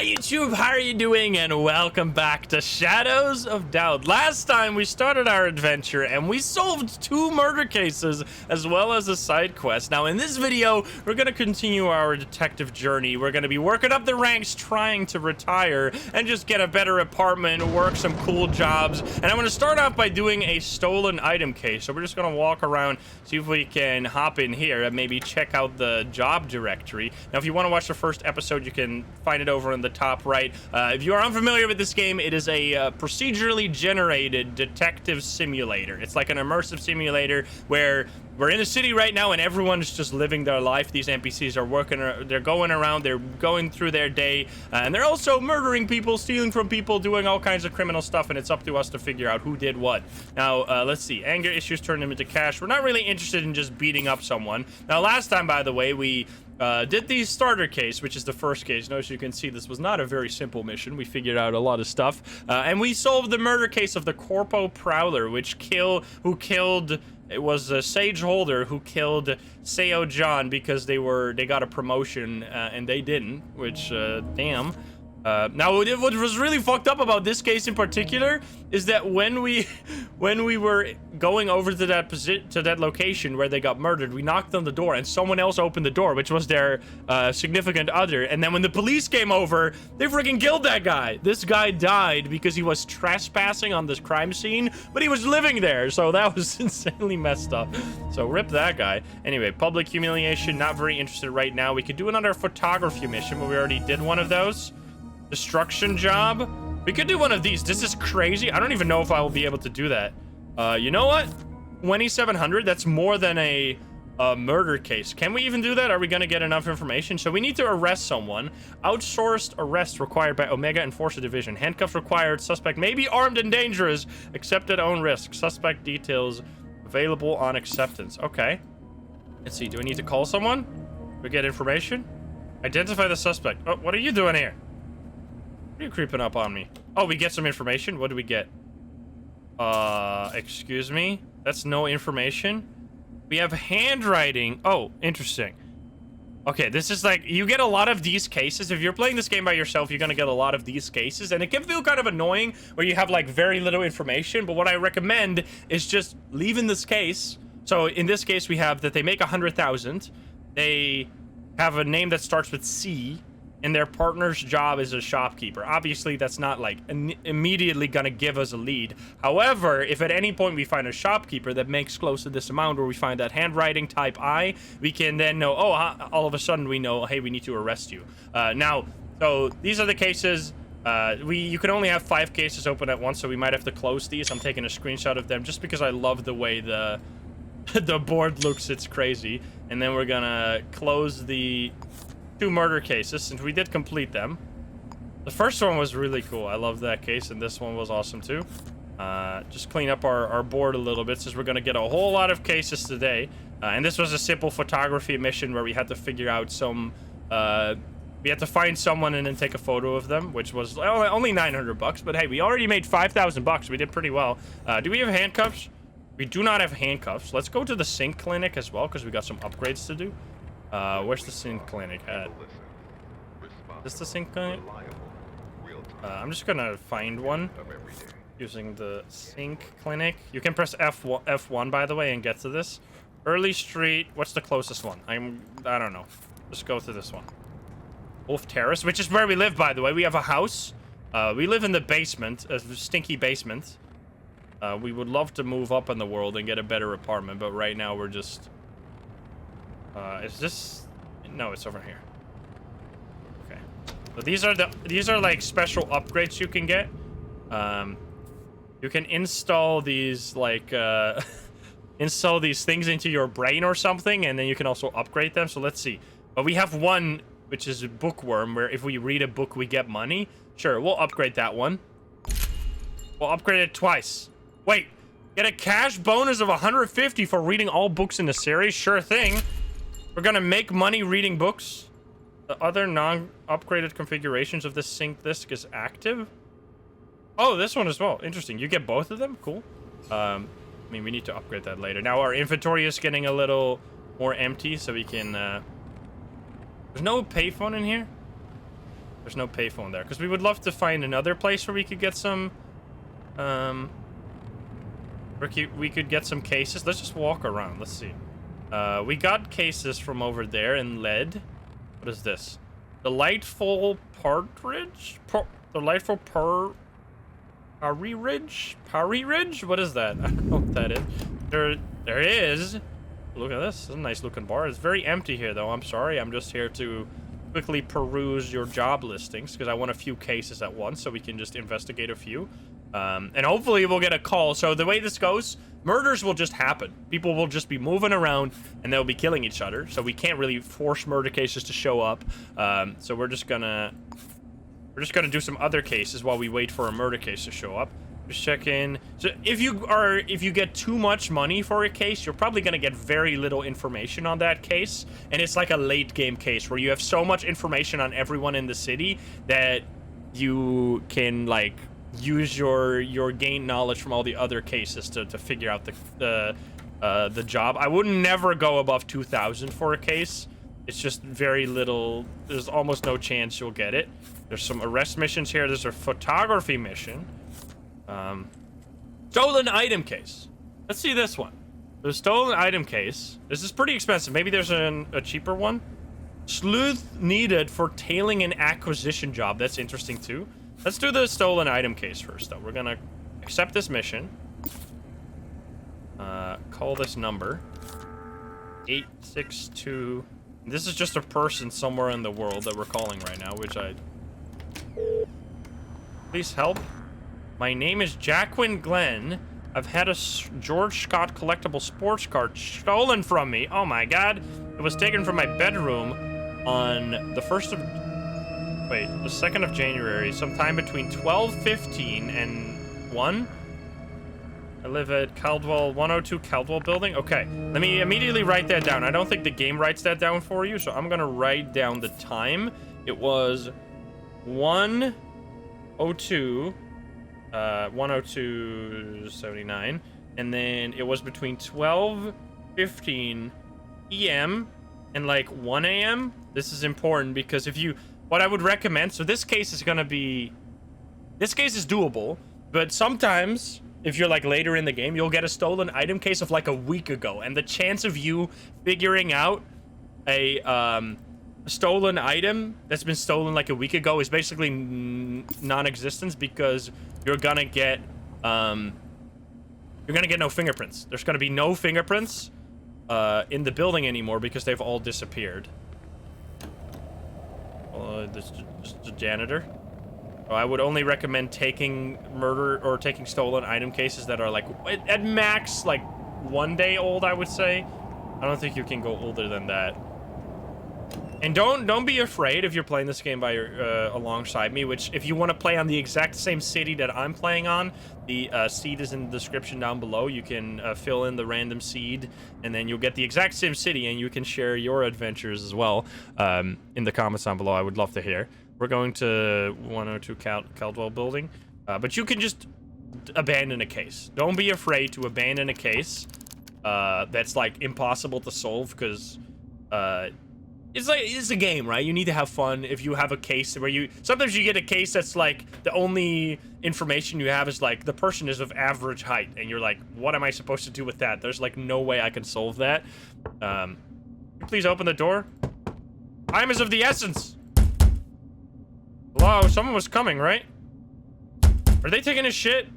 Hi YouTube, how are you doing? And welcome back to Shadows of Doubt. Last time we started our adventure and we solved 2 murder cases as well as a side quest. Now in this video, we're going to continue our detective journey. We're going to be working up the ranks, trying to retire and just get a better apartment, work some cool jobs. And I'm going to start off by doing a stolen item case. So we're just going to walk around, see if we can hop in here and maybe check out the job directory. Now if you want to watch the first episode, you can find it over in the top right. If you are unfamiliar with this game, it is a procedurally generated detective simulator. It's like an immersive simulator where we're in a city right now and everyone's just living their life. These NPCs are working, they're going around, they're going through their day, and they're also murdering people, stealing from people, doing all kinds of criminal stuff, and it's up to us to figure out who did what. Now, let's see. Anger issues turn them into cash. We're not really interested in just beating up someone. Now, last time, by the way, we did the starter case, which is the first case. Notice you can see this was not a very simple mission. We figured out a lot of stuff, and we solved the murder case of the Corpo Prowler, who killed. It was Sage Holder who killed Seo John because they got a promotion and they didn't, which damn. Now what was really fucked up about this case in particular is that when we were going over to that location where they got murdered, we knocked on the door and someone else opened the door, which was their significant other. And then when the police came over, they freaking killed that guy. This guy died because he was trespassing on this crime scene, but he was living there, so that was insanely messed up. So rip that guy. Anyway, public humiliation, not very interested right now. We could do another photography mission, but we already did one of those. Destruction job. We could do one of these. This is crazy. I don't even know if I will be able to do that. You know what? 2,700. That's more than a murder case. Can we even do that? Are we going to get enough information? So we need to arrest someone. Outsourced arrest required by Omega Enforcer Division. Handcuffs required. Suspect may be armed and dangerous, except at own risk. Suspect details available on acceptance. Okay. Let's see. Do we need to call someone? We get information? Identify the suspect. Oh, what are you doing here? What are you creeping up on me? Oh, we get some information. What do we get? Excuse me? That's no information. We have handwriting. Oh, interesting. Okay, this is like, you get a lot of these cases. If you're playing this game by yourself, you're gonna get a lot of these cases, and it can feel kind of annoying where you have like very little information, but what I recommend is just leaving this case. So in this case, we have that they make 100,000. They have a name that starts with C, and their partner's job is a shopkeeper. Obviously, that's not like immediately gonna give us a lead. However, if at any point we find a shopkeeper that makes close to this amount, or we find that handwriting type I, we can then know, oh, all of a sudden we know, hey, we need to arrest you. Now, so these are the cases. You can only have 5 cases open at once, so we might have to close these. I'm taking a screenshot of them just because I love the way the board looks. It's crazy. And then we're gonna close the 2 murder cases since we did complete them. The first one was really cool. I love that case, and this one was awesome too. Just clean up our board a little bit since we're gonna get a whole lot of cases today. And this was a simple photography mission where we had to figure out some we had to find someone and then take a photo of them, which was only 900 bucks, but hey, we already made 5,000 bucks. We did pretty well. Do we have handcuffs? We do not have handcuffs. Let's go to the sync clinic as well because we got some upgrades to do. Where's the sync clinic at? Is this the sync clinic? I'm just gonna find one using the sync clinic. You can press F1 by the way and get to this. Early Street. What's the closest one? I don't know. Just go to this one. Wolf Terrace, which is where we live, by the way. We have a house. We live in the basement, a stinky basement. We would love to move up in the world and get a better apartment, but right now we're just... is this... No, it's over here. Okay. So these are like special upgrades you can get. You can install these like install these things into your brain or something, and then you can also upgrade them. So let's see. But we have one which is a bookworm, where if we read a book we get money. Sure, we'll upgrade that one. We'll upgrade it twice. Wait, get a cash bonus of 150 for reading all books in the series? Sure thing. We're gonna make money reading books. The other non-upgraded configurations of this sync disk is active. Oh, this one as well. Interesting. You get both of them? Cool. I mean, we need to upgrade that later. Now our inventory is getting a little more empty, so we can... There's no payphone in here? There's no payphone there. Because we would love to find another place where we could get some... we could get some cases. Let's just walk around. Let's see. We got cases from over there in lead. What is this? Delightful partridge? Delightful Parry Ridge? Parry Ridge? What is that? I don't know what that is. There is. Look at this. It's a nice looking bar. It's very empty here, though. I'm sorry. I'm just here to quickly peruse your job listings because I want a few cases at once so we can just investigate a few. And hopefully we'll get a call. So the way this goes, murders will just happen. People will just be moving around and they'll be killing each other. So we can't really force murder cases to show up. So we're just gonna do some other cases while we wait for a murder case to show up. Just check in. So if you get too much money for a case, you're probably gonna get very little information on that case. And it's like a late game case where you have so much information on everyone in the city that you can like use your gained knowledge from all the other cases to figure out the job. I would never go above 2,000 for a case. It's just very little. There's almost no chance you'll get it. There's some arrest missions here. There's a photography mission. Stolen item case. Let's see this one. The stolen item case. This is pretty expensive. Maybe there's a cheaper one. Sleuth needed for tailing an acquisition job. That's interesting too. Let's do the stolen item case first, though. We're gonna accept this mission. Call this number. 862. This is just a person somewhere in the world that we're calling right now, which I... Please help. My name is Jacqueline Glenn. I've had a George Scott collectible sports car stolen from me. Oh my god. It was taken from my bedroom on the 1st of... Wait, the 2nd of January, sometime between 12:15 and 1. I live at Caldwell, 102 Caldwell building. Okay, let me immediately write that down. I don't think the game writes that down for you, so I'm gonna write down the time. It was 102, 102:79, and then it was between 12:15 p.m. and like 1 a.m. This is important because if you... What I would recommend, so this case is gonna be... This case is doable, but sometimes, if you're like later in the game, you'll get a stolen item case of like a week ago, and the chance of you figuring out a stolen item that's been stolen like a week ago is basically non-existent because you're gonna get no fingerprints. There's gonna be no fingerprints in the building anymore because they've all disappeared. This is the janitor. So I would only recommend taking murder or taking stolen item cases that are like at max like 1 day old, I would say. I don't think you can go older than that. And don't be afraid if you're playing this game by alongside me, which if you want to play on the exact same city that I'm playing on, the seed is in the description down below. You can fill in the random seed, and then you'll get the exact same city, and you can share your adventures as well in the comments down below. I would love to hear. We're going to 102 Caldwell building, but you can just abandon a case. Don't be afraid to abandon a case that's like impossible to solve because it's a game, right? You need to have fun. If you have a case where sometimes you get a case that's like the only information you have is like the person is of average height, and you're like, what am I supposed to do with that? There's like no way I can solve that. Please open the door. Time is of the essence. Hello, someone was coming, right? Are they taking a shit?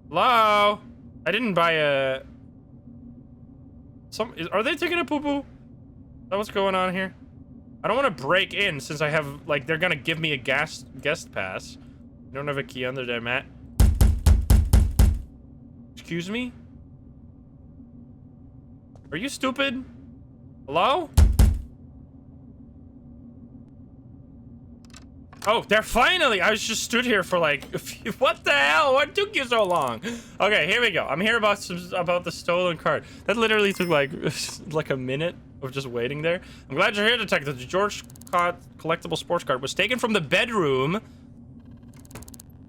Hello? I didn't buy a... Are they taking a poo-poo? Is that what's going on here? I don't want to break in since I have, like, they're gonna give me a guest pass. You don't have a key under there, Matt. Excuse me? Are you stupid? Hello? Oh, they're finally! I just stood here for like a few... What the hell? What took you so long? Okay, here we go. I'm here about the stolen card. That literally took like like a minute of just waiting there. I'm glad you're here, Detective. The George Scott collectible sports card was taken from the bedroom.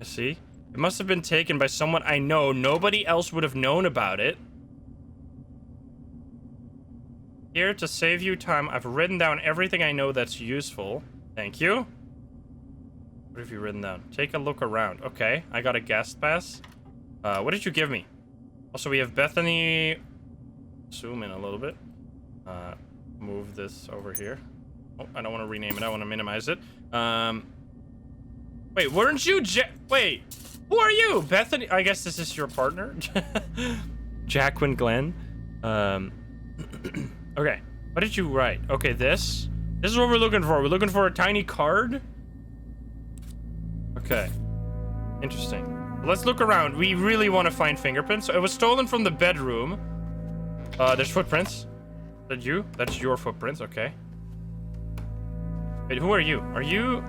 I see. It must have been taken by someone I know. Nobody else would have known about it. Here to save you time, I've written down everything I know that's useful. Thank you. What have you written down? Take a look around. Okay, I got a guest pass. What did you give me? Also, we have Bethany. Zoom in a little bit. Move this over here. Oh, I don't want to rename it. I want to minimize it. Wait, weren't you wait, who are you? Bethany? I guess this is your partner? Jacqueline Glenn. Okay, what did you write? Okay, this is what we're looking for. We're looking for a tiny card. Okay, interesting. Let's look around. We really want to find fingerprints. It was stolen from the bedroom. There's footprints. Is that you? That's your footprints. Okay. Wait, who are you? Are you?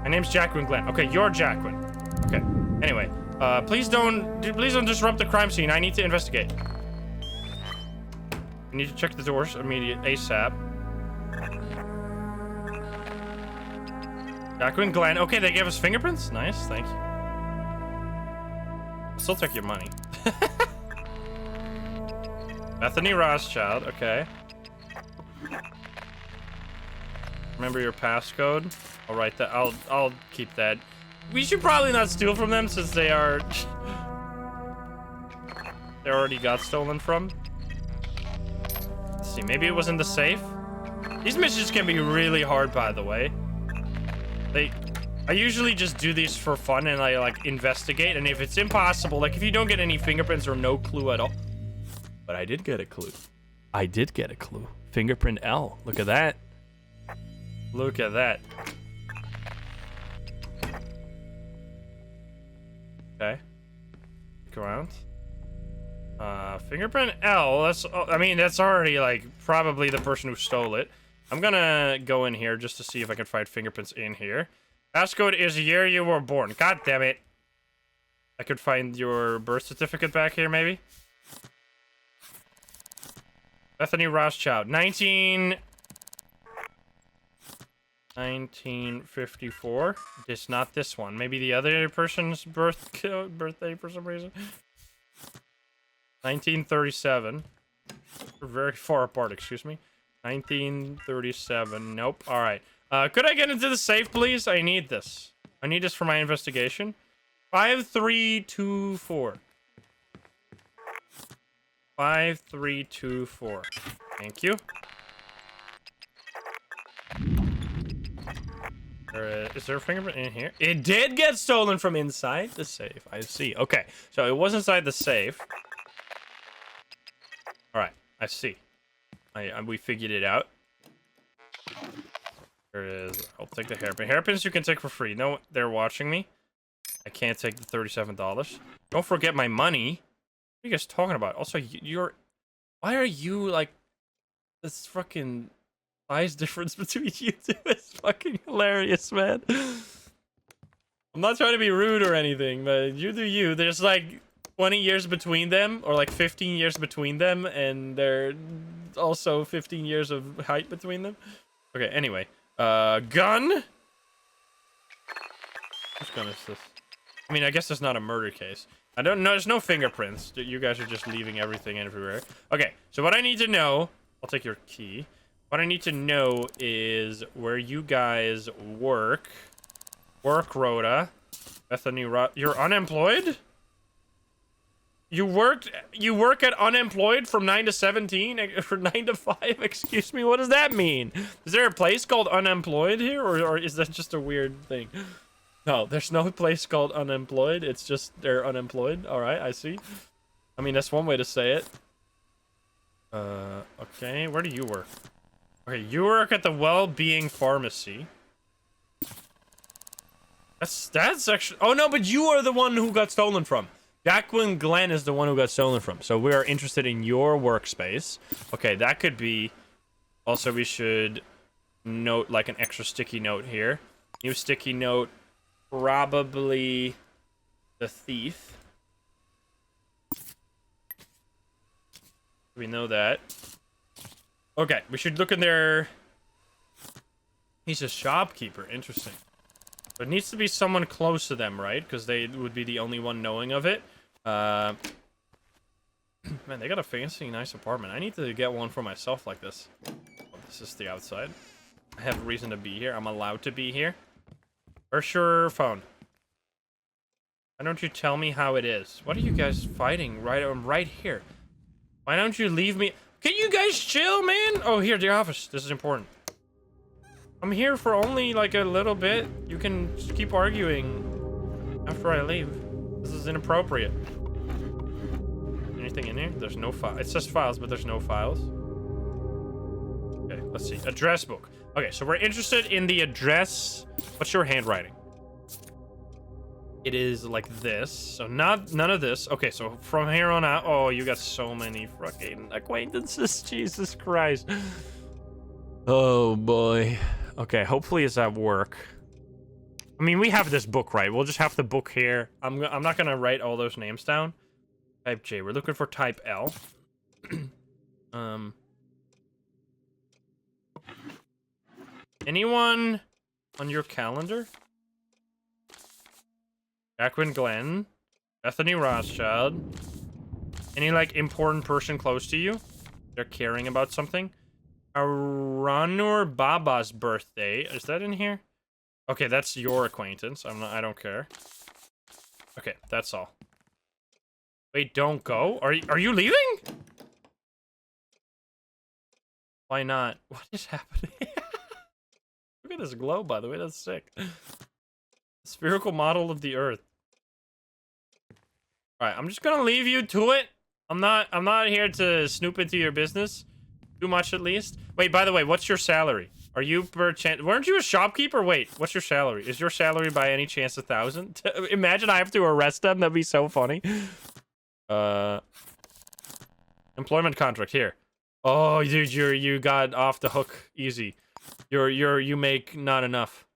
My name's Jacqueline Glenn. Okay, you're Jacqueline. Okay. Anyway, please don't disrupt the crime scene. I need to investigate. I need to check the doors ASAP. Jacqueline Glenn. Okay, they gave us fingerprints. Nice, thank you. I'll still take your money. Bethany Rothschild. Okay. Remember your passcode? I'll write that. I'll keep that. We should probably not steal from them since they are. They already got stolen from. Let's see. Maybe it was in the safe. These missions can be really hard, by the way. I usually just do these for fun and I like investigate, and if it's impossible, like if you don't get any fingerprints or no clue at all. But I did get a clue. I did get a clue. Fingerprint L. Look at that. Look at that. Okay. Look around. Fingerprint L. I mean, that's already like probably the person who stole it. I'm gonna go in here just to see if I can find fingerprints in here. Passcode is the year you were born. God damn it. I could find your birth certificate back here, maybe. Bethany Rothschild. 1954. It's not this one. Maybe the other person's birthday for some reason. 1937. We're very far apart, excuse me. 1937. Nope. All right. Could I get into the safe, please? I need this. I need this for my investigation. 5324. 5324. Thank you. Is there a fingerprint in here? It did get stolen from inside the safe. I see. Okay. So it was inside the safe. All right. I see. We figured it out. There it is. I'll take the hairpin. Hairpins you can take for free. No, they're watching me. I can't take the $37. Don't forget my money. What are you guys talking about? Also, why are you like this fucking size difference between you two is fucking hilarious, man. I'm not trying to be rude or anything, but you do you. There's like 20 years between them, or like 15 years between them, and there also 15 years of height between them. Okay, anyway. Gun? Whose gun is this? I mean, I guess it's not a murder case. I don't know. There's no fingerprints. You guys are just leaving everything everywhere. Okay, so what I need to know... I'll take your key. What I need to know is where you guys work. Work rota. Bethany You're unemployed? You work at unemployed from 9 to 17 for 9 to 5? Excuse me, what does that mean? Is there a place called unemployed here, or is that just a weird thing? No, there's no place called unemployed. It's just they're unemployed. All right, I see. I mean, that's one way to say it. Okay, where do you work? Okay, you work at the Well-Being Pharmacy. That's actually... Oh, no, but you are the one who got stolen from. Jacqueline Glenn is the one who got stolen from. So we are interested in your workspace. Okay, that could be... Also, we should note like an extra sticky note here. New sticky note. Probably the thief. We know that. Okay, we should look in there. He's a shopkeeper. Interesting. But it needs to be someone close to them, right? Because they would be the only one knowing of it. Man, they got a fancy, nice apartment. I need to get one for myself like this. Oh, this is the outside. I have reason to be here. I'm allowed to be here. Where's your phone? Why don't you tell me how it is? What are you guys fighting? I'm right here. Why don't you leave me? Can you guys chill, man? Oh, here, the office. This is important. I'm here for only like a little bit. You can keep arguing after I leave. This is inappropriate. Anything in here? There's no file. It says files, but there's no files. Okay, let's see. Address book. Okay, so we're interested in the address. What's your handwriting? It is like this. So none of this. Okay, so from here on out. Oh, you got so many fucking acquaintances. Jesus Christ. Oh boy. Okay, hopefully it's at work. I mean, we have this book, right? We'll just have the book here. I'm not gonna write all those names down. Type J. We're looking for type L. Anyone on your calendar? Jacqueline Glenn, Bethany Rothschild. Any like important person close to you? They're caring about something. Aranur Baba's birthday. Is that in here? Okay, that's your acquaintance. I don't care. Okay, that's all. Wait, don't go. Are you leaving? Why not? What is happening? Look at this globe, by the way. That's sick. Spherical model of the Earth. All right, I'm just gonna leave you to it. I'm not here to snoop into your business too much, at least. Wait, by the way, what's your salary? Are you per chance? Weren't you a shopkeeper? Wait, what's your salary? Is your salary by any chance 1,000? Imagine I have to arrest them. That'd be so funny. Employment contract here. Oh, dude, you got off the hook easy. You make not enough.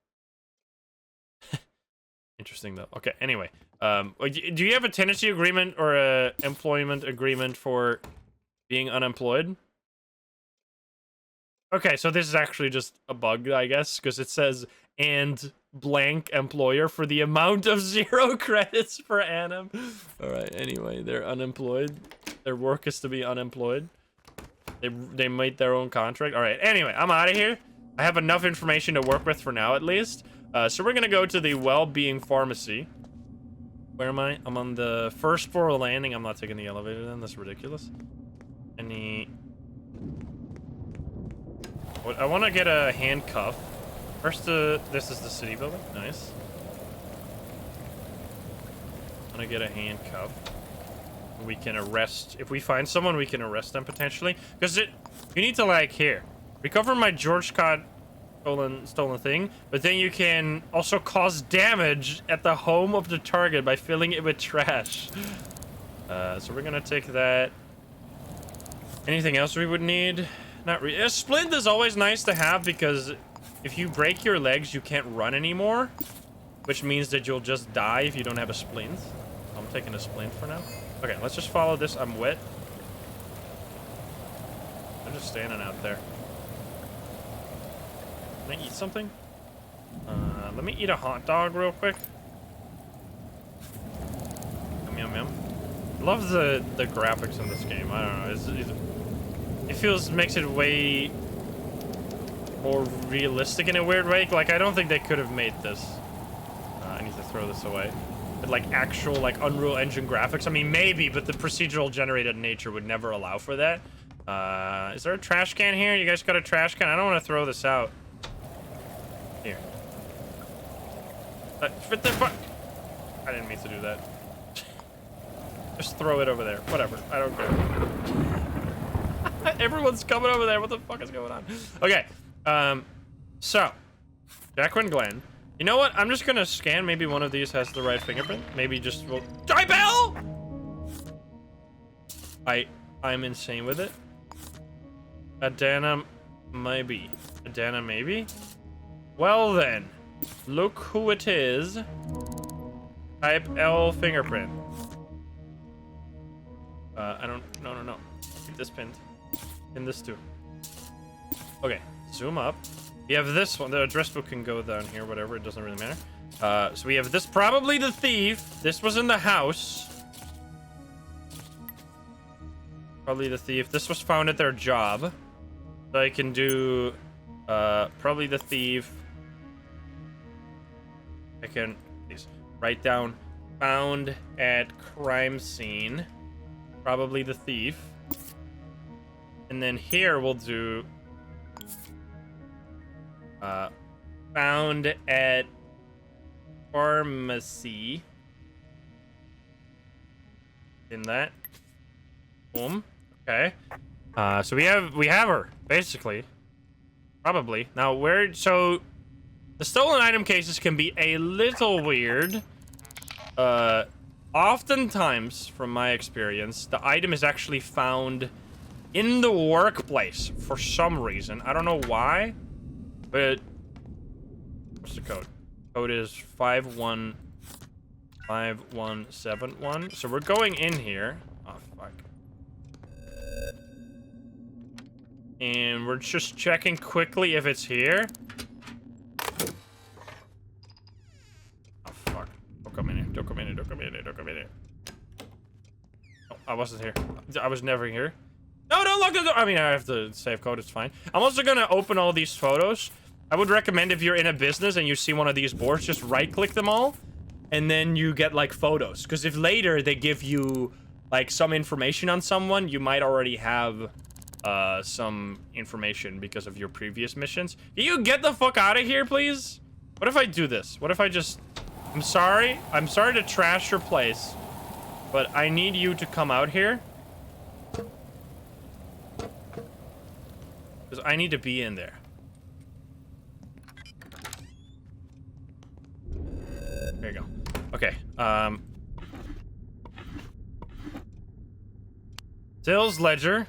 Interesting though. Okay, anyway. Do you have a tenancy agreement or a employment agreement for being unemployed? Okay, so this is actually just a bug, I guess, because it says and blank employer for the amount of 0 credits per annum. All right, anyway, they're unemployed. Their work is to be unemployed. They made their own contract. All right, anyway, I'm out of here. I have enough information to work with for now, at least. So we're gonna go to the well-being pharmacy. Where am I? I'm on the first floor landing. I'm not taking the elevator then. That's ridiculous. I want to get a handcuff. First, this is the city building. Nice. I want to get a handcuff. We can arrest. If we find someone, we can arrest them potentially. Because you need to like here. Recover my George Scott stolen thing, but then you can also cause damage at the home of the target by filling it with trash. So we're gonna take that. Anything else we would need? Not really. A splint is always nice to have because if you break your legs, you can't run anymore, which means that you'll just die if you don't have a splint. I'm taking a splint for now. Okay, let's just follow this. I'm wet. I'm just standing out there. Can I eat something? Let me eat a hot dog real quick. Yum, yum, yum. I love the graphics in this game. I don't know. It makes it way more realistic in a weird way. Like, I don't think they could have made this. I need to throw this away. But, like, actual, like, Unreal Engine graphics. I mean, maybe, but the procedural generated nature would never allow for that. Is there a trash can here? You guys got a trash can? I don't want to throw this out. Here. I didn't mean to do that. Just throw it over there. Whatever. I don't care. Everyone's coming over there. What the fuck is going on? Okay. So. Jacqueline Glenn. You know what? I'm just gonna scan. Maybe one of these has the right fingerprint. Maybe just will. Die Bell! I'm insane with it. Adana, maybe. Adana, maybe? Well then. Look who it is. Type L fingerprint. I don't. No. Keep this pinned. Pin this too. Okay. Zoom up. You have this one. The address book can go down here, whatever. It doesn't really matter. So we have this. Probably the thief. This was in the house. Probably the thief. This was found at their job. So I can do probably the thief. I can please write down found at crime scene. Probably the thief. And then here we'll do found at pharmacy. In that. Boom. Okay. So we have her, basically. Probably. Now so the stolen item cases can be a little weird. Oftentimes, from my experience, the item is actually found in the workplace for some reason. I don't know why, but what's the code? Code is 515171. So we're going in here. Oh fuck. And we're just checking quickly if it's here. Oh fuck. Don't come in here. Don't come in here. Don't come in here. Don't come in here. Oh, I wasn't here. I was never here. No, don't lock the door. I mean, I have to save code. It's fine. I'm also gonna open all these photos. I would recommend if you're in a business and you see one of these boards, just right-click them all, and then you get like photos. Because if later they give you like some information on someone, you might already have some information because of your previous missions. Can you get the fuck out of here, please? What if I do this? What if I just... I'm sorry to trash your place, but I need you to come out here. Because I need to be in there. There you go. Okay, sales ledger.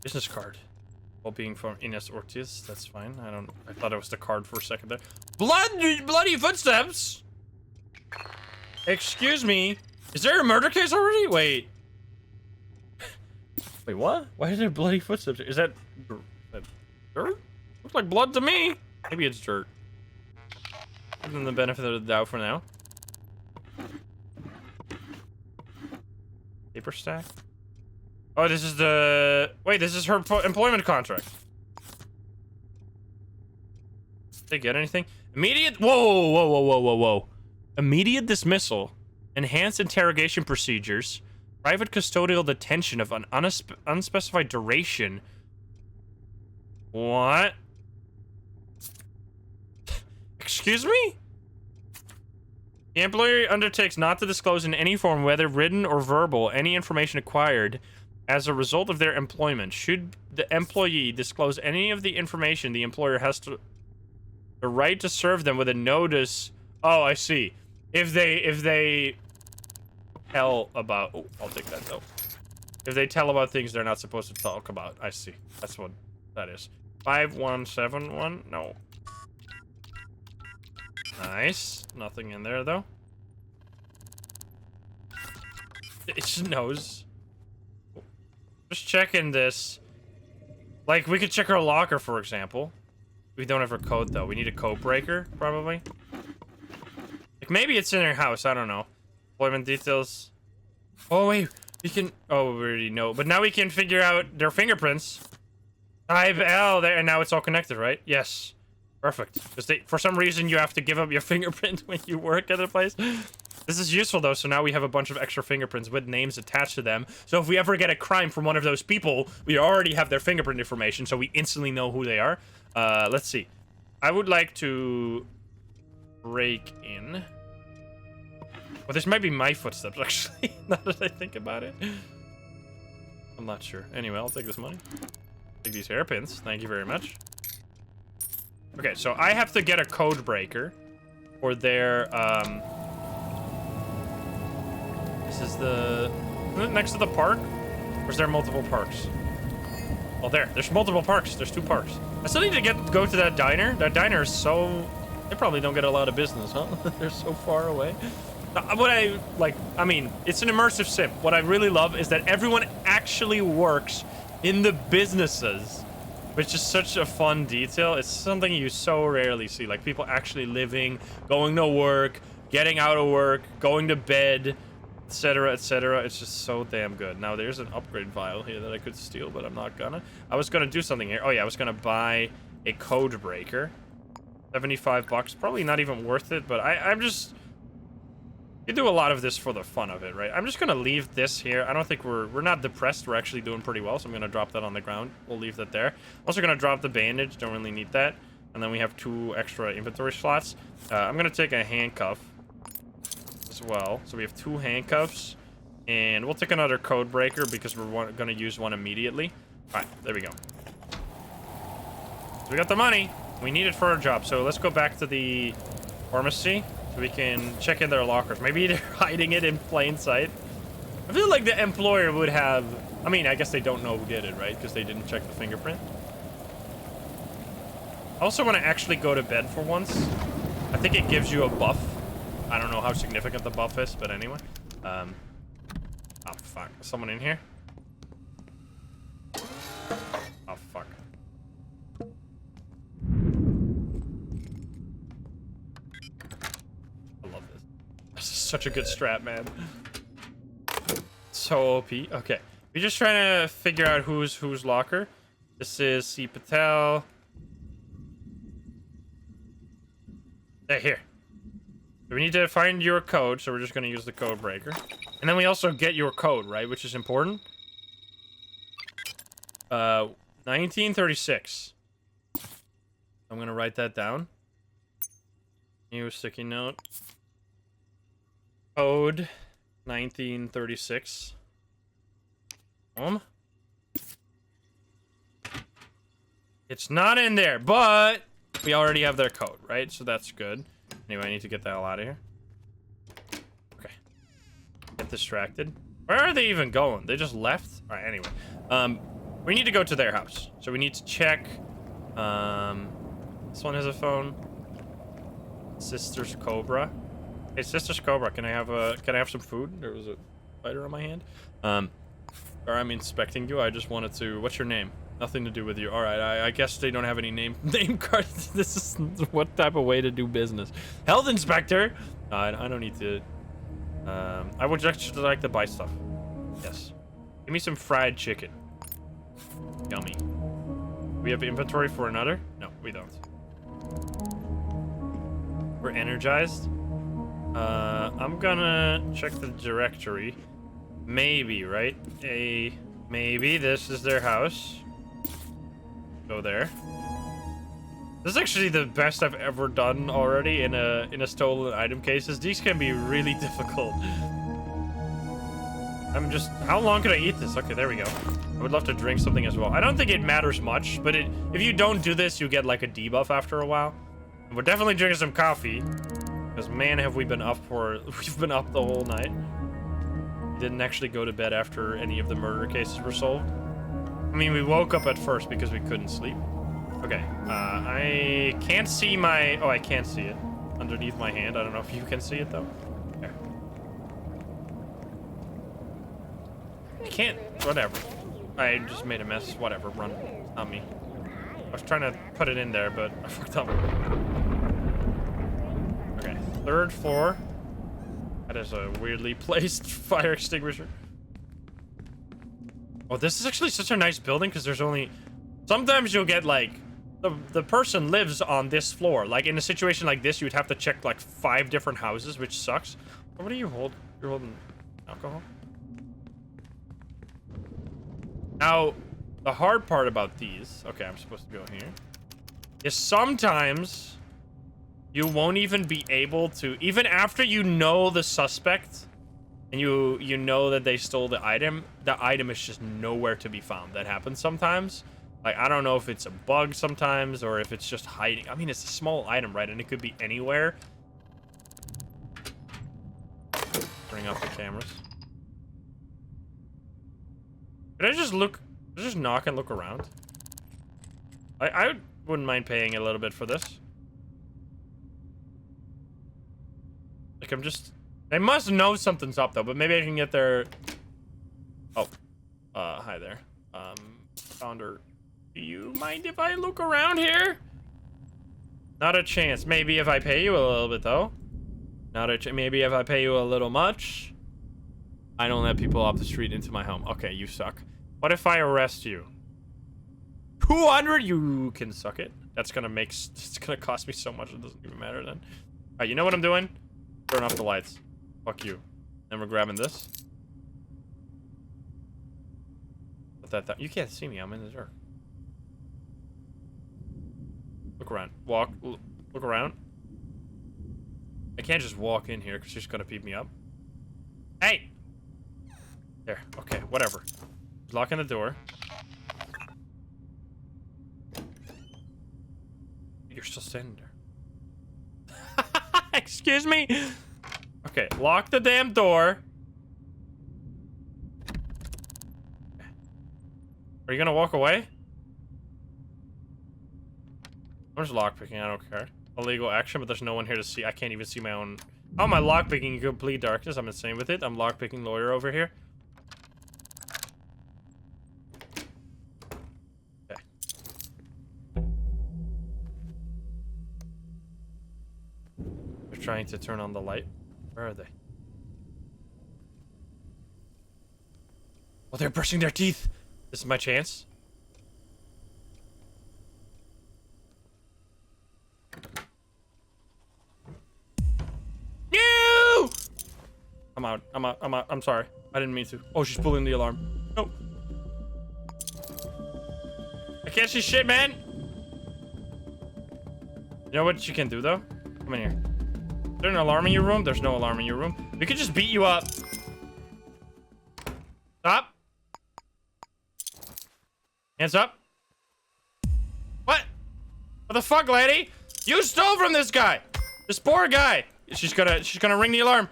Business card. Well-being from Ines Ortiz. That's fine. I thought it was the card for a second there. Bloody footsteps! Excuse me. Is there a murder case already? Wait. Wait, what? Why is there bloody footsteps? Is that dirt? Looks like blood to me. Maybe it's dirt. Give them the benefit of the doubt for now. Paper stack. Oh, this is the... Wait, this is her employment contract. Did they get anything? Immediate... Whoa. Immediate dismissal. Enhanced interrogation procedures. Private custodial detention of an unspecified duration. What? Excuse me? The employer undertakes not to disclose in any form, whether written or verbal, any information acquired as a result of their employment. Should the employee disclose any of the information, the employer has the right to serve them with a notice. Oh, I see. If they tell about... Oh, I'll take that, though. If they tell about things they're not supposed to talk about. I see. That's what that is. 5171? No. Nice. Nothing in there, though. It just knows. Just checking this. Like, we could check our locker, for example. We don't have a code, though. We need a code breaker, probably. Like, maybe it's in their house. I don't know. Employment details. Oh, wait. We can... Oh, we already know. But now we can figure out their fingerprints. Type L there, and now it's all connected, right? Yes. Perfect. Because for some reason, you have to give up your fingerprint when you work at a place. This is useful, though, so now we have a bunch of extra fingerprints with names attached to them. So if we ever get a crime from one of those people, we already have their fingerprint information, so we instantly know who they are. Let's see. I would like to break in. Well, this might be my footsteps, actually, now that I think about it. I'm not sure. Anyway, I'll take this money. Take these hairpins. Thank you very much. Okay, so I have to get a code breaker for their, This is the... Isn't it next to the park? Or is there multiple parks? Oh, there's multiple parks. There's 2 parks. I still need to go to that diner. That diner is so... They probably don't get a lot of business, huh? They're so far away. What I, like, I mean, it's an immersive sim. What I really love is that everyone actually works in the businesses, which is such a fun detail. It's something you so rarely see. Like, people actually living, going to work, getting out of work, going to bed. etc., etc. It's just so damn good. Now there's an upgrade vial here that I could steal, but I'm not gonna. I was gonna do something here. Oh yeah, I was gonna buy a code breaker. 75 bucks, probably not even worth it, but I'm just... You do a lot of this for the fun of it, right? I'm just gonna leave this here. I don't think we're not depressed. We're actually doing pretty well, so I'm gonna drop that on the ground. We'll leave that there. Also gonna drop the bandage. Don't really need that. And then we have 2 extra inventory slots. I'm gonna take a handcuff as well. So we have 2 handcuffs, and we'll take another code breaker because we're gonna use one immediately. All right, there we go. So we got the money. We need it for our job, so let's go back to the pharmacy so we can check in their lockers. Maybe they're hiding it in plain sight. I feel like the employer would have... I mean, I guess they don't know who did it, right? Because they didn't check the fingerprint. I also want to actually go to bed for once. I think it gives you a buff. I don't know how significant the buff is, but anyway. Oh, fuck. Is someone in here? Oh, fuck. This is such a good strat, man. So OP. Okay. We're just trying to figure out who's locker. This is C. Patel. Hey, here. We need to find your code, so we're just going to use the code breaker. And then we also get your code, right? Which is important. 1936. I'm going to write that down. New sticky note. Code 1936. It's not in there, but we already have their code, right? So that's good. Anyway, I need to get the hell out of here. Okay. Get distracted. Where are they even going? They just left? All right, anyway. We need to go to their house. So we need to check. This one has a phone. Sister's Cobra. Hey, Sister's Cobra, can I have some food? There was a spider on my hand. Or I'm inspecting you. I just wanted to... What's your name? Nothing to do with you. All right, I guess they don't have any name cards. This is what type of way to do business. Health inspector. I don't need to. I would just like to buy stuff. Yes. Give me some fried chicken. Yummy. We have inventory for another? No, we don't. We're energized. I'm gonna check the directory. Maybe, right? Maybe this is their house. Go there. This is actually the best I've ever done already in a stolen item cases. These can be really difficult. How long can I eat this? Okay, there we go. I would love to drink something as well. I don't think it matters much, but if you don't do this, you get like a debuff after a while. And we're definitely drinking some coffee. Because man, have we been up we've been up the whole night. We didn't actually go to bed after any of the murder cases were solved. I mean, we woke up at first because we couldn't sleep. Okay, I can't see my... Oh, I can't see it. Underneath my hand. I don't know if you can see it, though. There. I can't... Whatever. I just made a mess. Whatever, run. Not me. I was trying to put it in there, but I fucked up. Okay, 3rd floor. That is a weirdly placed fire extinguisher. Oh, this is actually such a nice building because there's only... Sometimes you'll get, like... The person lives on this floor. Like, in a situation like this, you'd have to check, like, 5 different houses, which sucks. What do you hold? You're holding alcohol? Now, the hard part about these... Okay, I'm supposed to go here. Is sometimes... You won't even be able to... Even after you know the suspect... And you know that they stole the item is just nowhere to be found. That happens sometimes. Like, I don't know if it's a bug sometimes or if it's just hiding. I mean, it's a small item, right? And it could be anywhere. Bring up the cameras. Could I just knock and look around? I wouldn't mind paying a little bit for this. Like, they must know something's up, though, but maybe I can get their... Oh. Hi there. Founder, do you mind if I look around here? Not a chance. Maybe if I pay you a little bit, though. Maybe if I pay you a little much. I don't let people off the street into my home. Okay, you suck. What if I arrest you? 200? You can suck it. That's gonna make... It's gonna cost me so much it doesn't even matter then. Alright, you know what I'm doing? Turn off the lights. Fuck you. Then we're grabbing this. Put that... You can't see me. I'm in the dark. Look around. Walk. Look around. I can't just walk in here because she's gonna beat me up. Hey! There. Okay, whatever. Locking the door. You're still standing there. Excuse me? Okay, lock the damn door. Are you gonna walk away? I'm just lockpicking, I don't care. Illegal action, but there's no one here to see. I can't even see my own... Oh, my lockpicking in complete darkness. I'm insane with it. I'm lockpicking lawyer over here. Okay. They're trying to turn on the light. Where are they? Oh, they're brushing their teeth. This is my chance. No! I'm out. I'm out. I'm out. I'm sorry. I didn't mean to. Oh, she's pulling the alarm. No. I can't see shit, man. You know what you can do, though? Come in here. Is there an alarm in your room? There's no alarm in your room. We could just beat you up. Stop. Hands up. What? What the fuck, lady? You stole from this guy. This poor guy. She's gonna ring the alarm.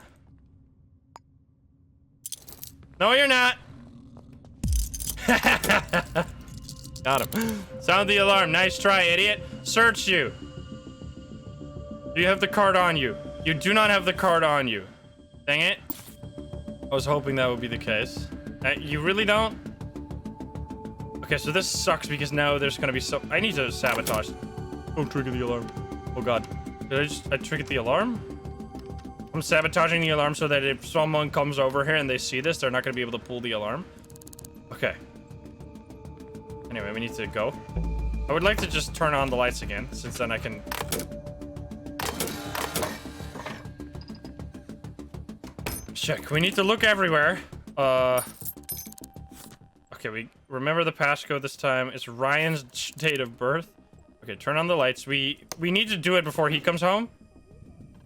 No, you're not. Got him. Sound the alarm. Nice try, idiot. Search you. Do you have the card on you? You do not have the card on you. Dang it. I was hoping that would be the case. You really don't? Okay, so this sucks because now there's gonna be so... I need to sabotage. Don't trigger the alarm. Oh god. Did I triggered the alarm? I'm sabotaging the alarm so that if someone comes over here and they see this, they're not gonna be able to pull the alarm. Okay. Anyway, we need to go. I would like to just turn on the lights again, since then I can... Check. We need to look everywhere. Okay, we remember the passcode this time. It's Ryan's date of birth. Okay, turn on the lights. We need to do it before he comes home.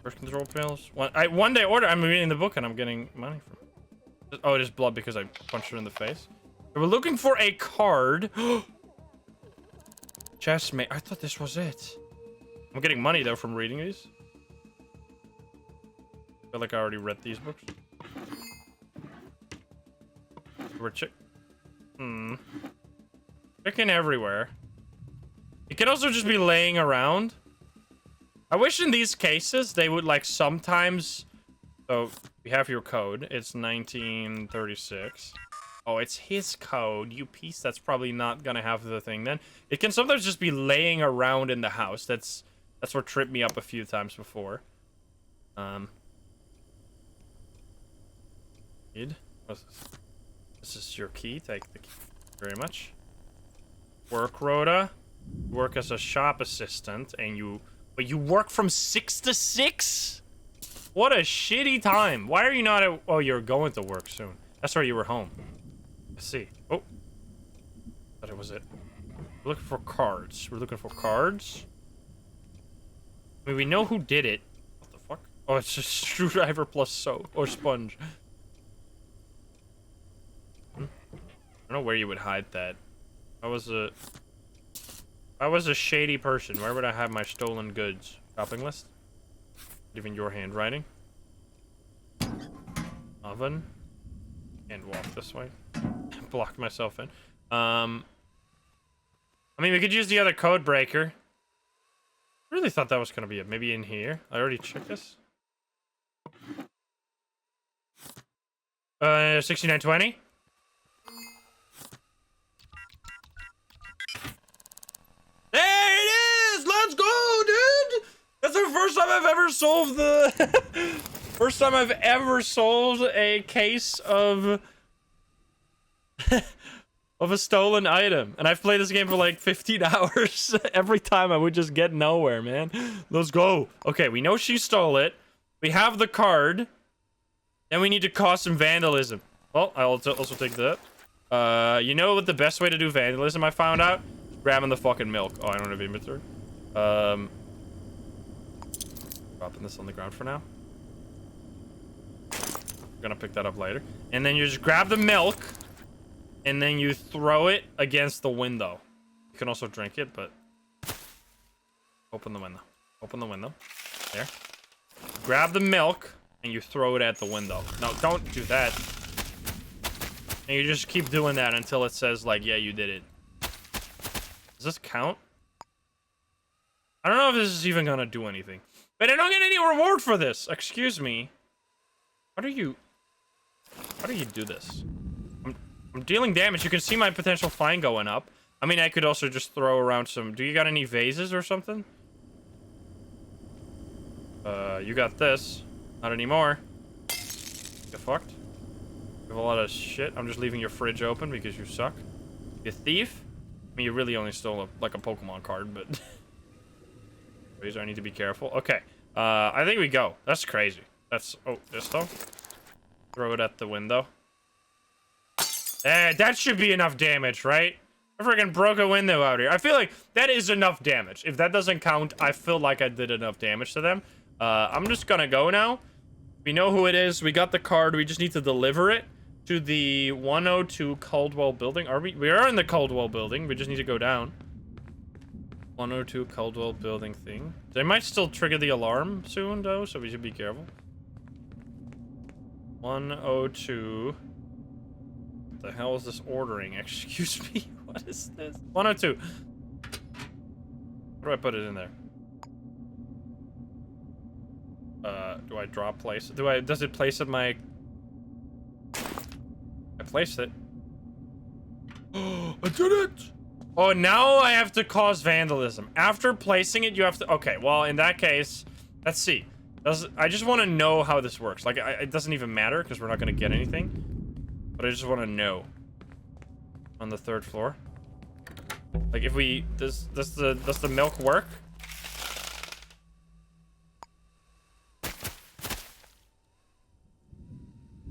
First control panels. One day order. I'm reading the book and I'm getting money from. Oh, it is blood because I punched her in the face. We're looking for a card. Chessmate. I thought this was it. I'm getting money though from reading these. I feel like I already read these books. We're Chicken everywhere. It could also just be laying around. I wish in these cases they would like sometimes... So, we have your code. It's 1936. Oh, it's his code. You piece. That's probably not gonna have the thing then. It can sometimes just be laying around in the house. That's what tripped me up a few times before. What's this? This is your key. Take the key. Very much. Work rota. Work as a shop assistant, and but you work from 6 to 6? What a shitty time. Why are you not at... Oh, you're going to work soon. That's why you were home. Let's see. Oh. Thought it was it. We're looking for cards. We're looking for cards. I mean, we know who did it. What the fuck? Oh, it's just screwdriver plus soap. Or sponge. I don't know where you would hide that. I was a shady person. Where would I have my stolen goods? Shopping list? Even your handwriting. Oven. And walk this way. Blocked myself in. I mean, we could use the other code breaker. I really thought that was gonna be it. Maybe in here. I already checked this. 6920. There it is! Let's go, dude! That's the first time I've ever solved the... First time I've ever sold a case of of a stolen item, and I've played this game for like 15 hours. Every time I would just get nowhere, man. Let's go. Okay, we know she stole it. We have the card. Then we need to cause some vandalism. Well, I'll also take that. You know what the best way to do vandalism I found out? Grabbing the fucking milk. Oh, I don't have inventory. Dropping this on the ground for now. I'm gonna pick that up later. And then you just grab the milk, and then you throw it against the window. You can also drink it, but open the window. Open the window. There. Grab the milk, and you throw it at the window. No, don't do that. And you just keep doing that until it says, like, yeah, you did it. Does this count? I don't know if this is even gonna do anything. But I don't get any reward for this. Excuse me. How do you do this? I'm dealing damage. You can see my potential fine going up. I mean, I could also just throw around some... Do you got any vases or something? You got this. Not anymore. Get fucked. You have a lot of shit. I'm just leaving your fridge open because you suck. You thief? I mean, you really only stole like a Pokemon card, but... I need to be careful. Okay. I think we go. That's crazy. That's... Oh, this though? Throw it at the window. That should be enough damage, right? I freaking broke a window out here. I feel like that is enough damage. If that doesn't count, I feel like I did enough damage to them. I'm just gonna go now. We know who it is. We got the card. We just need to deliver it to the 102 Caldwell building. Are we? We are in the Caldwell building. We just need to go down. 102 Caldwell building thing. They might still trigger the alarm soon, though, so we should be careful. 102. What the hell is this ordering? Excuse me. What is this? 102. Where do I put it in there? Do I drop place? Does it place it I placed it. I did it! Oh, now I have to cause vandalism. After placing it, you have to... Okay, well, in that case, let's see. I just want to know how this works. Like, it doesn't even matter, because we're not going to get anything. But I just want to know. On the 3rd floor. Like, if we... Does the milk work?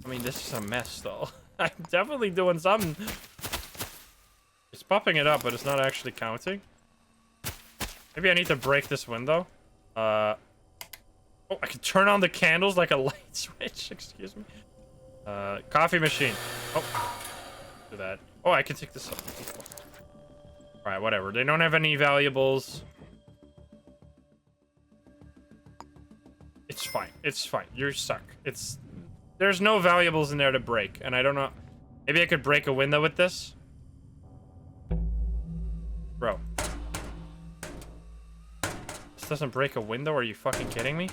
I mean, this is a mess, though. I'm definitely doing something. It's popping it up, but it's not actually counting. Maybe I need to break this window. Oh, I can turn on the candles like a light switch. Excuse me. Coffee machine. Oh, do that. Oh, I can take this up. All right, whatever. They don't have any valuables. It's fine. It's fine. You're stuck. There's no valuables in there to break, and I don't know. Maybe I could break a window with this. Bro. This doesn't break a window? Are you fucking kidding me?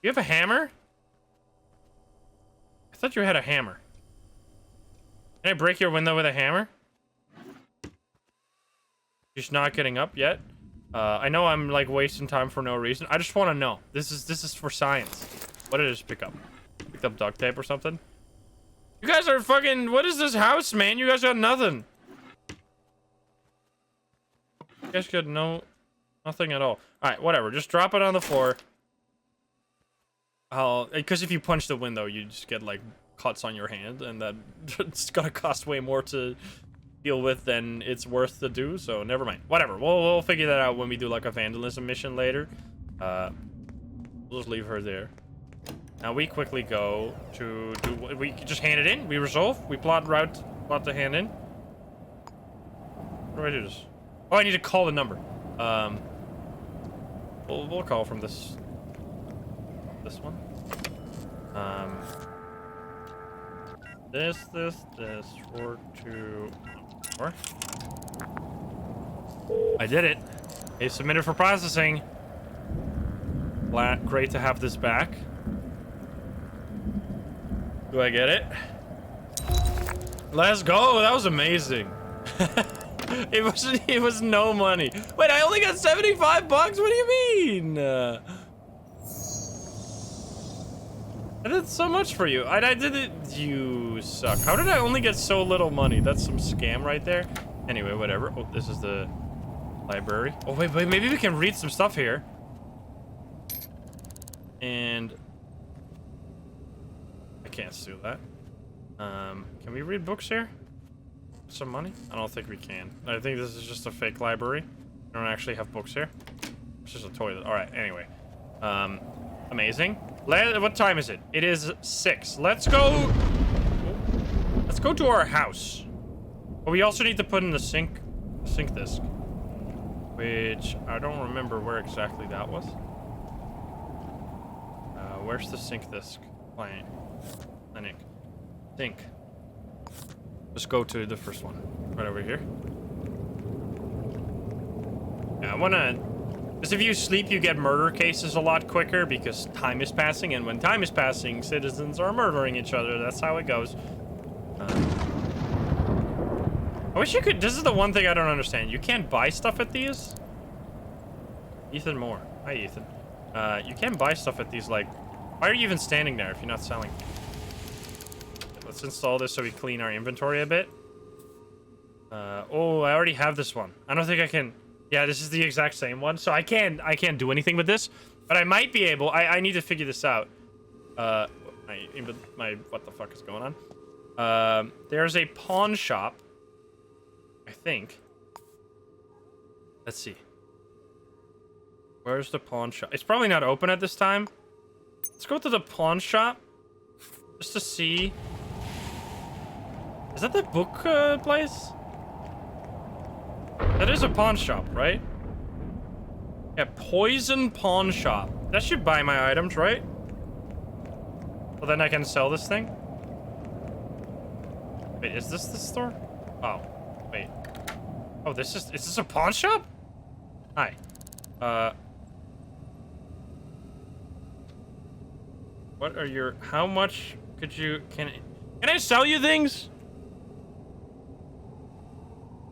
You have a hammer? I thought you had a hammer. Can I break your window with a hammer? Just not getting up yet? I know I'm like wasting time for no reason. I just want to know. This is for science. What did I just pick up? Picked up duct tape or something? You guys are fucking... What is this house, man? You guys got nothing. You guys got nothing at all. Alright, whatever. Just drop it on the floor. Because if you punch the window, you just get, like, cuts on your hand. And that it's gonna cost way more to deal with than it's worth to do. So, never mind. Whatever. We'll figure that out when we do, like, a vandalism mission later. We'll just leave her there. Now we quickly go to do... We just hand it in. We resolve. We plot the hand in. How do I do this? Oh, I need to call the number. We'll call from this one. This 424. I did it. It's submitted for processing. Great to have this back. Do I get it? Let's go. That was amazing. It was no money. Wait, I only got 75 bucks? What do you mean? I did so much for you. I did it. You suck. How did I only get so little money? That's some scam right there. Anyway, whatever. Oh, this is the library. Oh, wait. Maybe we can read some stuff here. And I can't steal that. Can we read books here? Some money? I don't think we can. I think this is just a fake library. We don't actually have books here. It's just a toilet. All right. Anyway, amazing. What time is it? It is 6. Let's go. Let's go to our house. But we also need to put in the sink disk, which I don't remember where exactly that was. Where's the sink disk? Clinic. Sink. Let's go to the first one. Right over here. Yeah, I wanna... Because if you sleep, you get murder cases a lot quicker because time is passing, and when time is passing, citizens are murdering each other. That's how it goes. I wish you could... This is the one thing I don't understand. You can't buy stuff at these? Ethan Moore. Hi, Ethan. You can't buy stuff at these, like... Why are you even standing there if you're not selling? Let's install this so we clean our inventory a bit. Oh, I already have this one. I don't think I can... Yeah, this is the exact same one, so I can't do anything with this. But I might be able... I need to figure this out. What the fuck is going on? There's a pawn shop. I think. Let's see. Where's the pawn shop? It's probably not open at this time. Let's go to the pawn shop. Just to see. Is that the book place? That is a pawn shop, right? Yeah, Poison Pawn Shop. That should buy my items, right? Well, then I can sell this thing. Wait, is this the store? Oh, wait. Oh, is this a pawn shop? Hi. What are your... How much could you... Can I sell you things?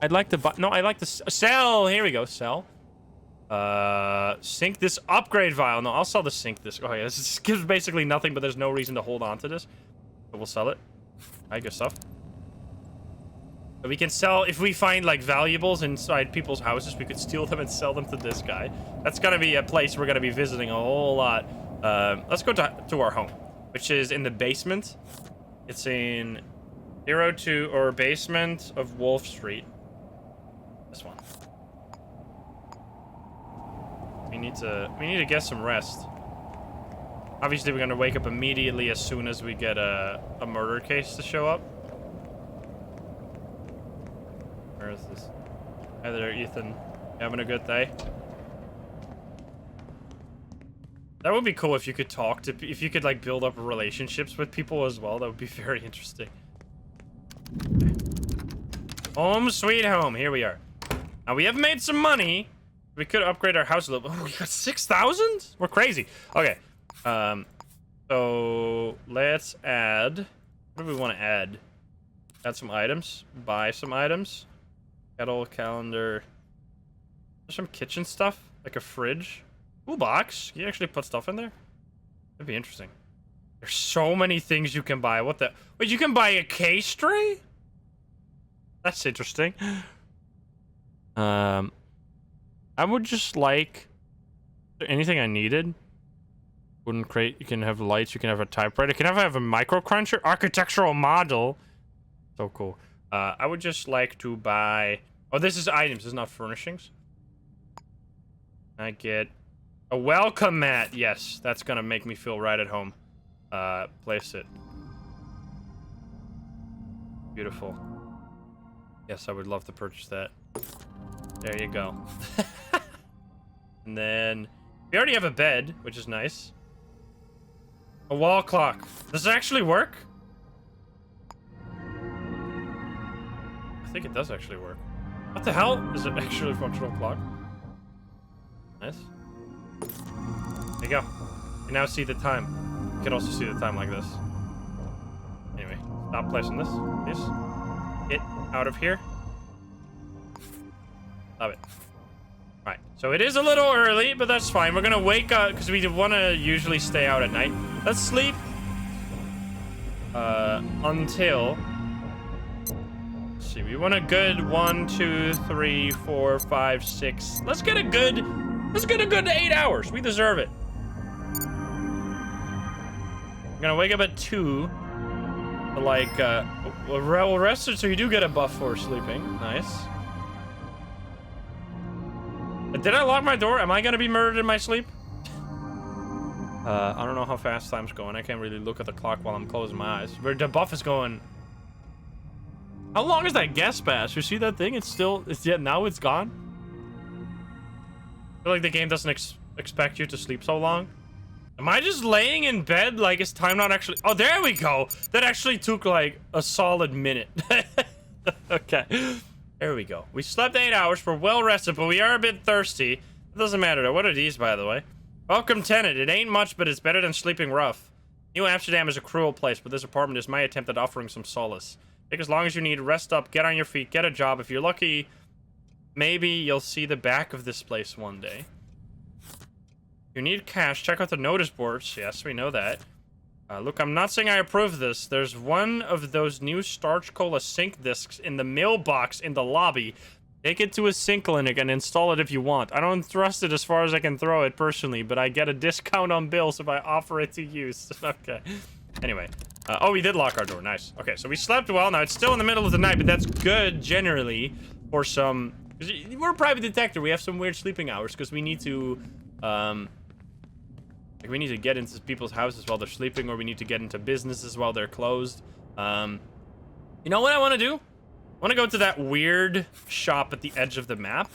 I'd like to buy... No, I'd like to sell. Here we go. Sell. Sink this upgrade vial. No, I'll sell the sink this. Oh, yeah. This gives basically nothing, but there's no reason to hold on to this. So we'll sell it. I good stuff. So we can sell... If we find, like, valuables inside people's houses, we could steal them and sell them to this guy. That's gonna be a place we're gonna be visiting a whole lot. Let's go to our home, which is in the basement. It's in 02 or basement of Wolf Street. This one. We need to get some rest. Obviously, we're gonna wake up immediately as soon as we get a murder case to show up. Where is this? Hi there, Ethan. You having a good day? That would be cool if you could talk to... If you could, like, build up relationships with people as well. That would be very interesting. Home sweet home. Here we are. Now, we have made some money. We could upgrade our house a little bit. Oh, we got 6,000? We're crazy. Okay. So, let's add... What do we want to add? Add some items. Buy some items. Kettle, calendar. There's some kitchen stuff. Like a fridge. Toolbox? Can you actually put stuff in there? That'd be interesting. There's so many things you can buy. What the... Wait, you can buy a case tray? That's interesting. I would just like... Is there anything I needed? Wooden crate. You can have lights. You can have a typewriter. You can have a micro cruncher. Architectural model. So cool. I would just like to buy... Oh, this is items. This is not furnishings. I get... A welcome mat. Yes, that's gonna make me feel right at home. Place it. Beautiful. Yes, I would love to purchase that. There you go. And then we already have a bed, which is nice. A wall clock. Does it actually work? I think it does actually work. What the hell? Is it actually a functional clock? Nice. There you go. You now see the time. You can also see the time like this. Anyway, stop placing this, please. Get out of here. Love it. Alright, so it is a little early, but that's fine. We're gonna wake up, because we want to usually stay out at night. Let's sleep. Until... Let's see, we want a good 1, 2, 3, 4, 5, 6. Let's get a good 8 hours. We deserve it. I'm gonna wake up at 2. Like, well, rested, so you do get a buff for sleeping. Nice. Did I lock my door? Am I gonna be murdered in my sleep? I don't know how fast time's going. I can't really look at the clock while I'm closing my eyes. But the buff is going... How long is that guest pass? You see that thing? It's yet now it's gone? I feel like the game doesn't expect you to sleep so long. Am I just laying in bed? Like, is time not actually... Oh, there we go. That actually took, like, a solid minute. Okay. There we go. We slept 8 hours. We're well rested, but we are a bit thirsty. It doesn't matter, though. What are these, by the way? Welcome, tenant. It ain't much, but it's better than sleeping rough. New Amsterdam is a cruel place, but this apartment is my attempt at offering some solace. Take as long as you need. Rest up. Get on your feet. Get a job. If you're lucky, maybe you'll see the back of this place one day. You need cash. Check out the notice boards. Yes, we know that. Look, I'm not saying I approve of this. There's one of those new Starch Cola sync discs in the mailbox in the lobby. Take it to a sync clinic and install it if you want. I don't trust it as far as I can throw it personally, but I get a discount on bills if I offer it to use. Okay. Anyway. Oh, we did lock our door. Nice. Okay, so we slept well. Now, it's still in the middle of the night, but that's good generally for some... We're a private detective. We have some weird sleeping hours because we need to... Like, we need to get into people's houses while they're sleeping, or we need to get into businesses while they're closed. You know what I want to do? I want to go to that weird shop at the edge of the map.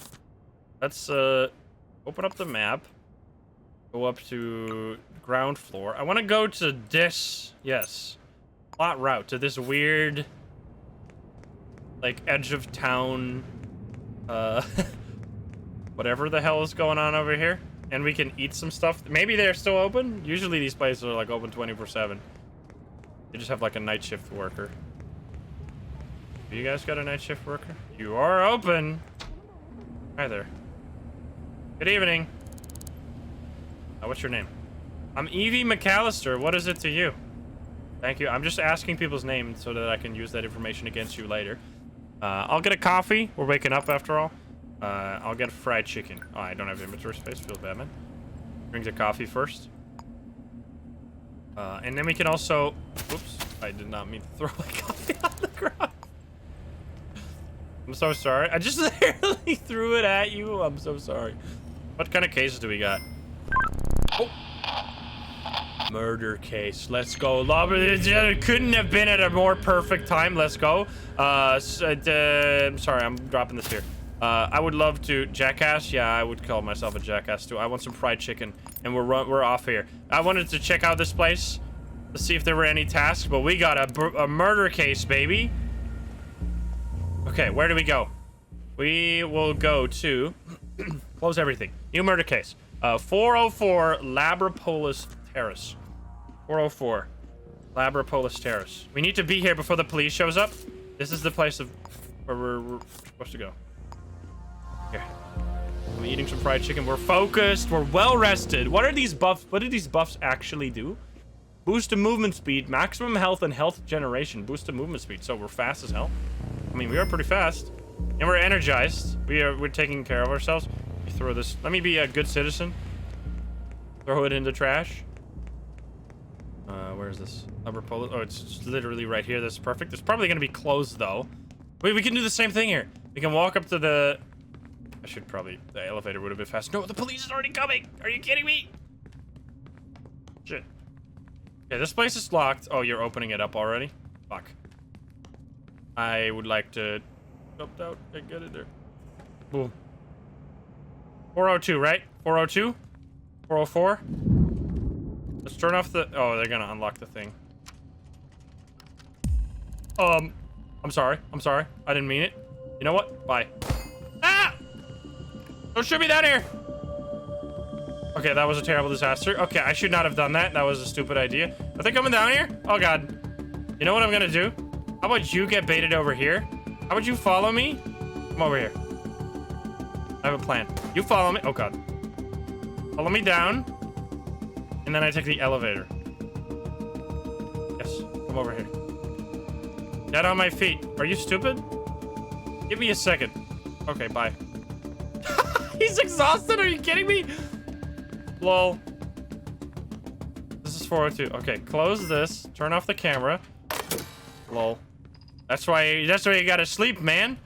Let's open up the map. Go up to ground floor. I want to go to this. Yes. Plot route to this weird, like, edge of town. Whatever the hell is going on over here. And we can eat some stuff. Maybe they're still open? Usually these places are like open 24/7. They just have like a night shift worker. Do you guys got a night shift worker? You are open. Hi there. Good evening. What's your name? I'm Evie McAllister. What is it to you? Thank you. I'm just asking people's names so that I can use that information against you later. I'll get a coffee. We're waking up after all. I'll get a fried chicken. Oh, I don't have inventory space. Feels bad, man. Drink the coffee first. And then we can also... Oops. I did not mean to throw my coffee on the ground. I'm so sorry. I just literally threw it at you. I'm so sorry. What kind of cases do we got? Oh. Murder case. Let's go. It couldn't have been at a more perfect time. Let's go. I'm sorry. I'm dropping this here. I would love to... Jackass? Yeah, I would call myself a jackass too. I want some fried chicken, and we're off here. I wanted to check out this place to see if there were any tasks, but we got a murder case, baby. Okay, where do we go? We will go to... Close everything. New murder case. 404 Labrapolis Terrace. 404 Labrapolis Terrace. We need to be here before the police shows up. This is the place where we're supposed to go. Here. I'm eating some fried chicken. We're focused. We're well rested. What are these buffs? What do these buffs actually do? Boost to movement speed, maximum health, and health generation. Boost to movement speed. So we're fast as hell. I mean, we are pretty fast, and we're energized. We're taking care of ourselves. We throw this. Let me be a good citizen. Throw it in the trash. Where is this? Liverpool. Oh, it's literally right here. That's perfect. It's probably gonna be closed though. Wait, we can do the same thing here. We can walk up to the... I should probably... The elevator would have been fast. No, the police is already coming! Are you kidding me? Shit. Okay, this place is locked. Oh, you're opening it up already? Fuck. I would like to... Jumped out. I get it there. Boom. 402, right? 402? 404? Let's turn off the... Oh, they're gonna unlock the thing. I'm sorry. I'm sorry. I didn't mean it. You know what? Bye. Ah! Don't shoot me down here! Okay, that was a terrible disaster. Okay, I should not have done that. That was a stupid idea. Are they coming down here? Oh, God. You know what I'm gonna do? How about you get baited over here? How about you follow me? Come over here. I have a plan. You follow me. Oh, God. Follow me down. And then I take the elevator. Yes. Come Come over here. Get on my feet. Are you stupid? Give me a second. Okay, bye. He's exhausted. Are you kidding me? Lol. This is 402. Okay, close this. Turn off the camera. Lol. That's why you gotta sleep, man.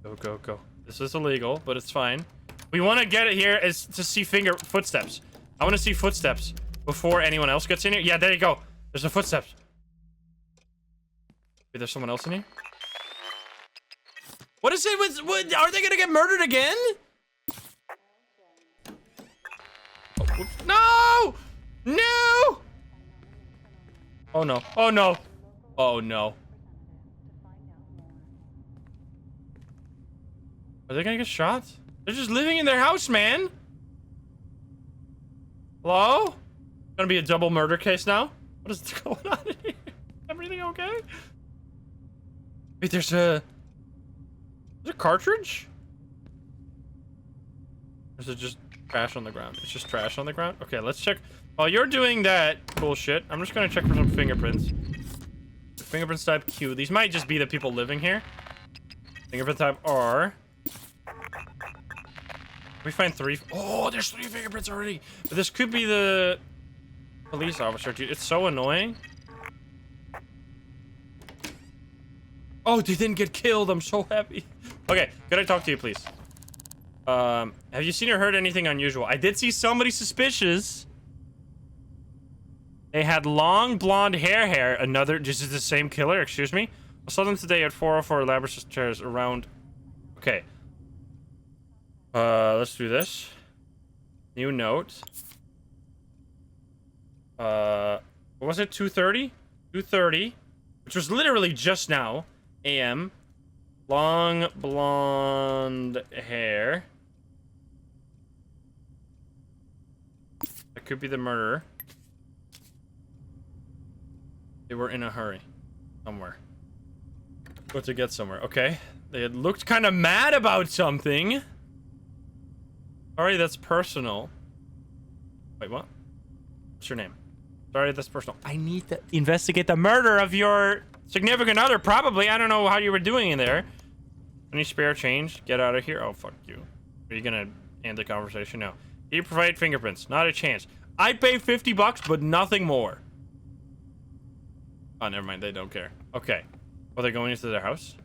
Go, go, go. This is illegal, but it's fine. We want to get it here is to see footsteps. I want to see footsteps before anyone else gets in here. Yeah, there you go. There's the footsteps. Wait, there's someone else in here? What is it? What, are they gonna get murdered again? Oh, no! No! Oh no. Oh no. Oh no. Are they gonna get shot? They're just living in their house, man. Hello? Gonna be a double murder case now? What is going on here? Everything okay? Wait, there's a cartridge? Or is it just trash on the ground? It's just trash on the ground? Okay, let's check. While you're doing that bullshit, I'm just gonna check for some fingerprints. Fingerprints type Q. These might just be the people living here. Fingerprint type R. We find 3. Oh, there's 3 fingerprints already. But this could be the police officer, dude. It's so annoying. Oh, they didn't get killed. I'm so happy. Okay, could I talk to you, please? Have you seen or heard anything unusual? I did see somebody suspicious. They had long blonde hair. Another, this is the same killer, excuse me. I saw them today at 404 Laboratories around. Okay. Let's do this. New note. What was it? 2:30? 2:30, which was literally just now. AM. Long blonde hair. That could be the murderer. They were in a hurry. Somewhere. But to get somewhere. Okay. They had looked kind of mad about something. Sorry, that's personal. Wait, what? What's your name? Sorry, that's personal. I need to investigate the murder of your significant other, probably. I don't know how you were doing in there. Any spare change? Get out of here. Oh, fuck you. Are you gonna end the conversation now? Do you provide fingerprints? Not a chance. I pay $50, but nothing more. Oh, never mind. They don't care. Okay. Well, they're going into their house?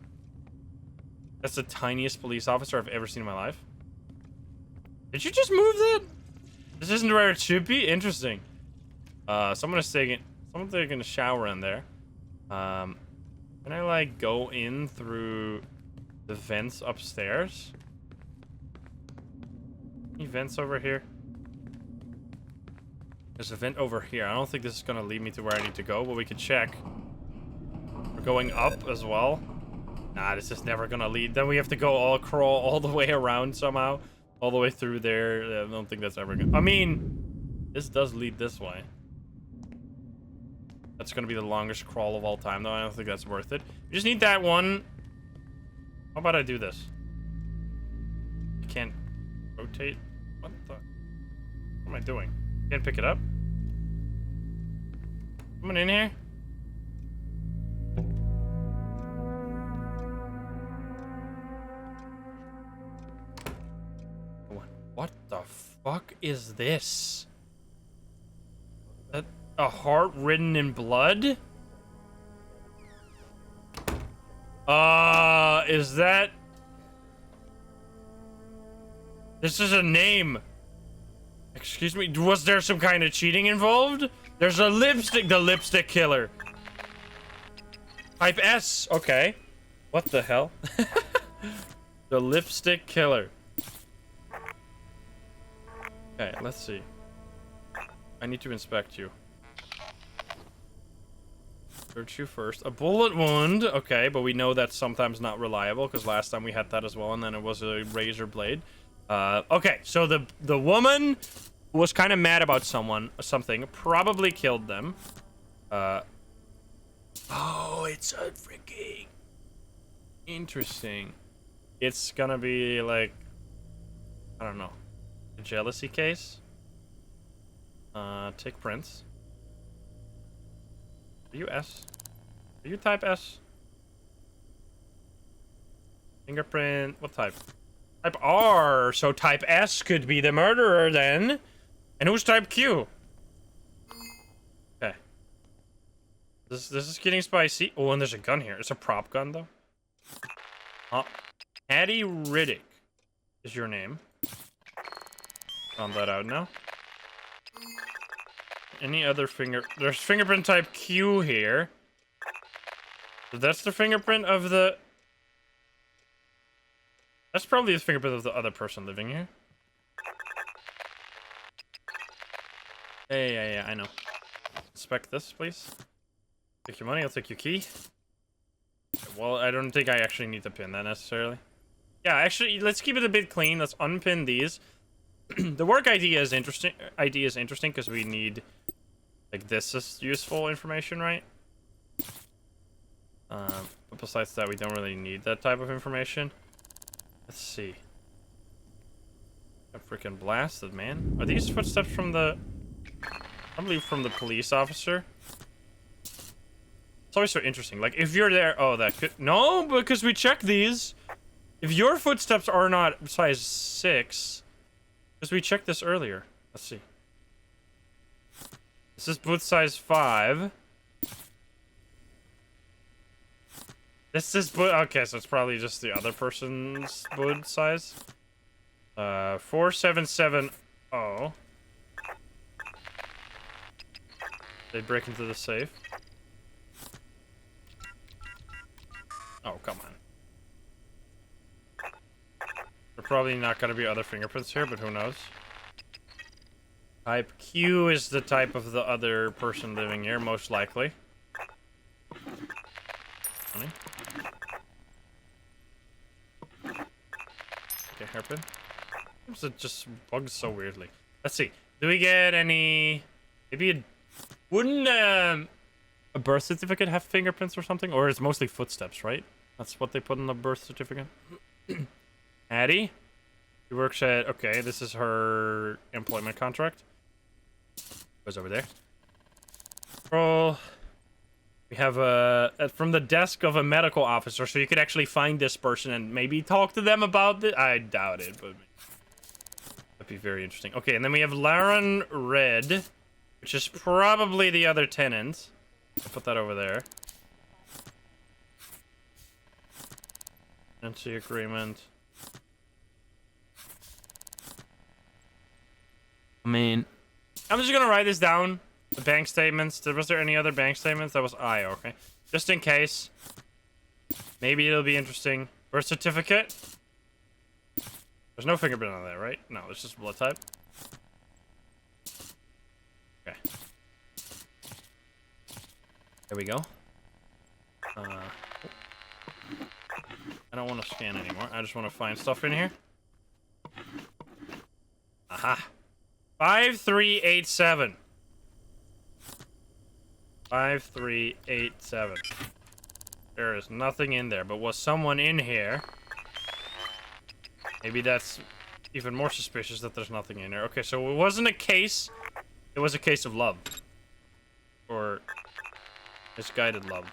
That's the tiniest police officer I've ever seen in my life. Did you just move that? This isn't where it should be? Interesting. Someone's taking a shower in there. Can I, like, go in through the vents upstairs? Any vents over here? There's a vent over here. I don't think this is gonna lead me to where I need to go, but we can check. We're going up as well. Nah, this is never gonna lead. Then we have to go crawl all the way around somehow. All the way through there. I don't think that's ever gonna... I mean, this does lead this way. That's gonna be the longest crawl of all time, though. I don't think that's worth it. You just need that one. How about I do this? I can't rotate. What the... What am I doing? Can't pick it up? Someone in here? What the fuck is this? A heart written in blood? Is that... This is a name. Excuse me, was there some kind of cheating involved? There's a lipstick, the lipstick killer. Type S, okay. What the hell? The lipstick killer. Okay, let's see. I need to inspect you. Search you first. A bullet wound. Okay, but we know that's sometimes not reliable because last time we had that as well, and then it was a razor blade. Okay, so the woman who was kind of mad about something, probably killed them. Oh, it's a freaking interesting. It's gonna be like, I don't know. A jealousy case. Take prints. Are you S? Are you type S? Fingerprint. What type? Type R. So type S could be the murderer then. And who's type Q? Okay. This is getting spicy. Oh, and there's a gun here. It's a prop gun though. Hattie Riddick is your name. Found that out now. Any other there's fingerprint type Q here. So that's the fingerprint of the... That's probably the fingerprint of the other person living here. Yeah, I know. Inspect this, please. Take your money, I'll take your key. Well, I don't think I actually need to pin that necessarily. Yeah, actually, let's keep it a bit clean. Let's unpin these. The work idea is interesting. Because we need... Like, this is useful information, right? But besides that, we don't really need that type of information. Let's see. I'm freaking blasted, man. Are these footsteps from the... I believe from the police officer? It's always so interesting. Like, if you're there... Oh, that could... No, because we checked these. If your footsteps are not size 6... Because we checked this earlier. Let's see. This is boot size 5. This is boot... Okay, so it's probably just the other person's boot size. 4770. They break into the safe. Oh, come on. There are probably not going to be other fingerprints here, but who knows? Type Q is the type of the other person living here, most likely. Funny. Okay, hairpin. It just bugs so weirdly. Let's see. Do we get any... Maybe wouldn't a birth certificate have fingerprints or something? Or it's mostly footsteps, right? That's what they put in the birth certificate. Addie? She works at... Okay, this is her employment contract. Goes over there. Roll. We have from the desk of a medical officer, so you could actually find this person and maybe talk to them about it. I doubt it, but that'd be very interesting. Okay, and then we have Laren Red, which is probably the other tenant. I'll put that over there. Tenancy agreement. I mean, I'm just gonna write this down. The bank statements. Was there any other bank statements? That was I, okay. Just in case. Maybe it'll be interesting. Birth certificate. There's no fingerprint on that, right? No, it's just blood type. Okay. There we go. I don't want to scan anymore. I just want to find stuff in here. Aha. 5387. 5387. There is nothing in there, but was someone in here? Maybe that's even more suspicious that there's nothing in there. Okay, so it wasn't a case. It was a case of love. Or misguided love.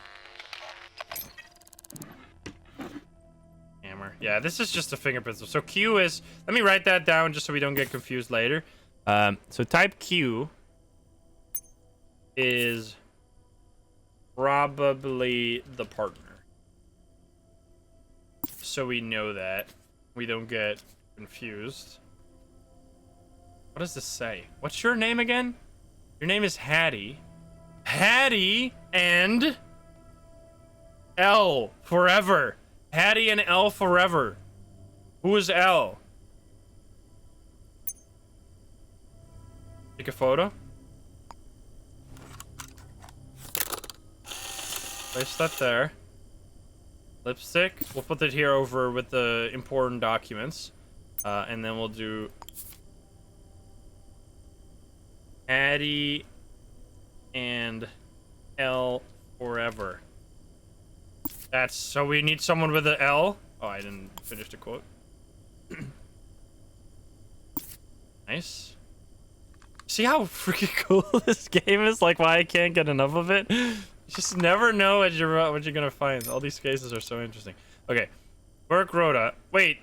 Hammer. Yeah, this is just a fingerprint. So Q is... Let me write that down just so we don't get confused later. So type Q is probably the partner. So we know that. We don't get confused. What does this say? What's your name again? Your name is Hattie. Hattie and L forever. Hattie and L forever. Who is L? Take a photo. Place that there. Lipstick. We'll put it here over with the important documents. And then we'll do Addie and L forever. That's so we need someone with an L. Oh, I didn't finish the quote. Nice. See how freaking cool this game is? Like, why I can't get enough of it? Just never know what you're gonna find. All these cases are so interesting. Okay, Burke Rhoda. Wait,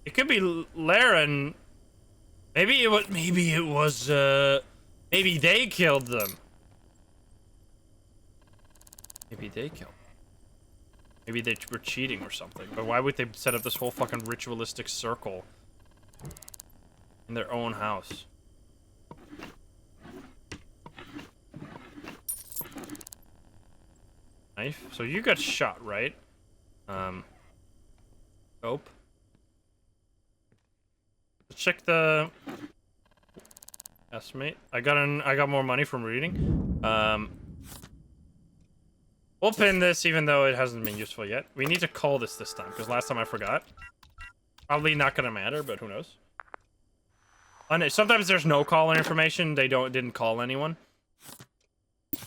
it could be Laren. Maybe it was. Maybe it was. Maybe they killed them. Maybe they killed them. Maybe they were cheating or something. But why would they set up this whole fucking ritualistic circle in their own house? Knife. So you got shot, right? Nope. Let's check the estimate. I got more money from reading. We'll pin this even though it hasn't been useful yet. We need to call this time because last time I forgot. Probably not gonna matter, but who knows? Sometimes there's no caller information. They didn't call anyone.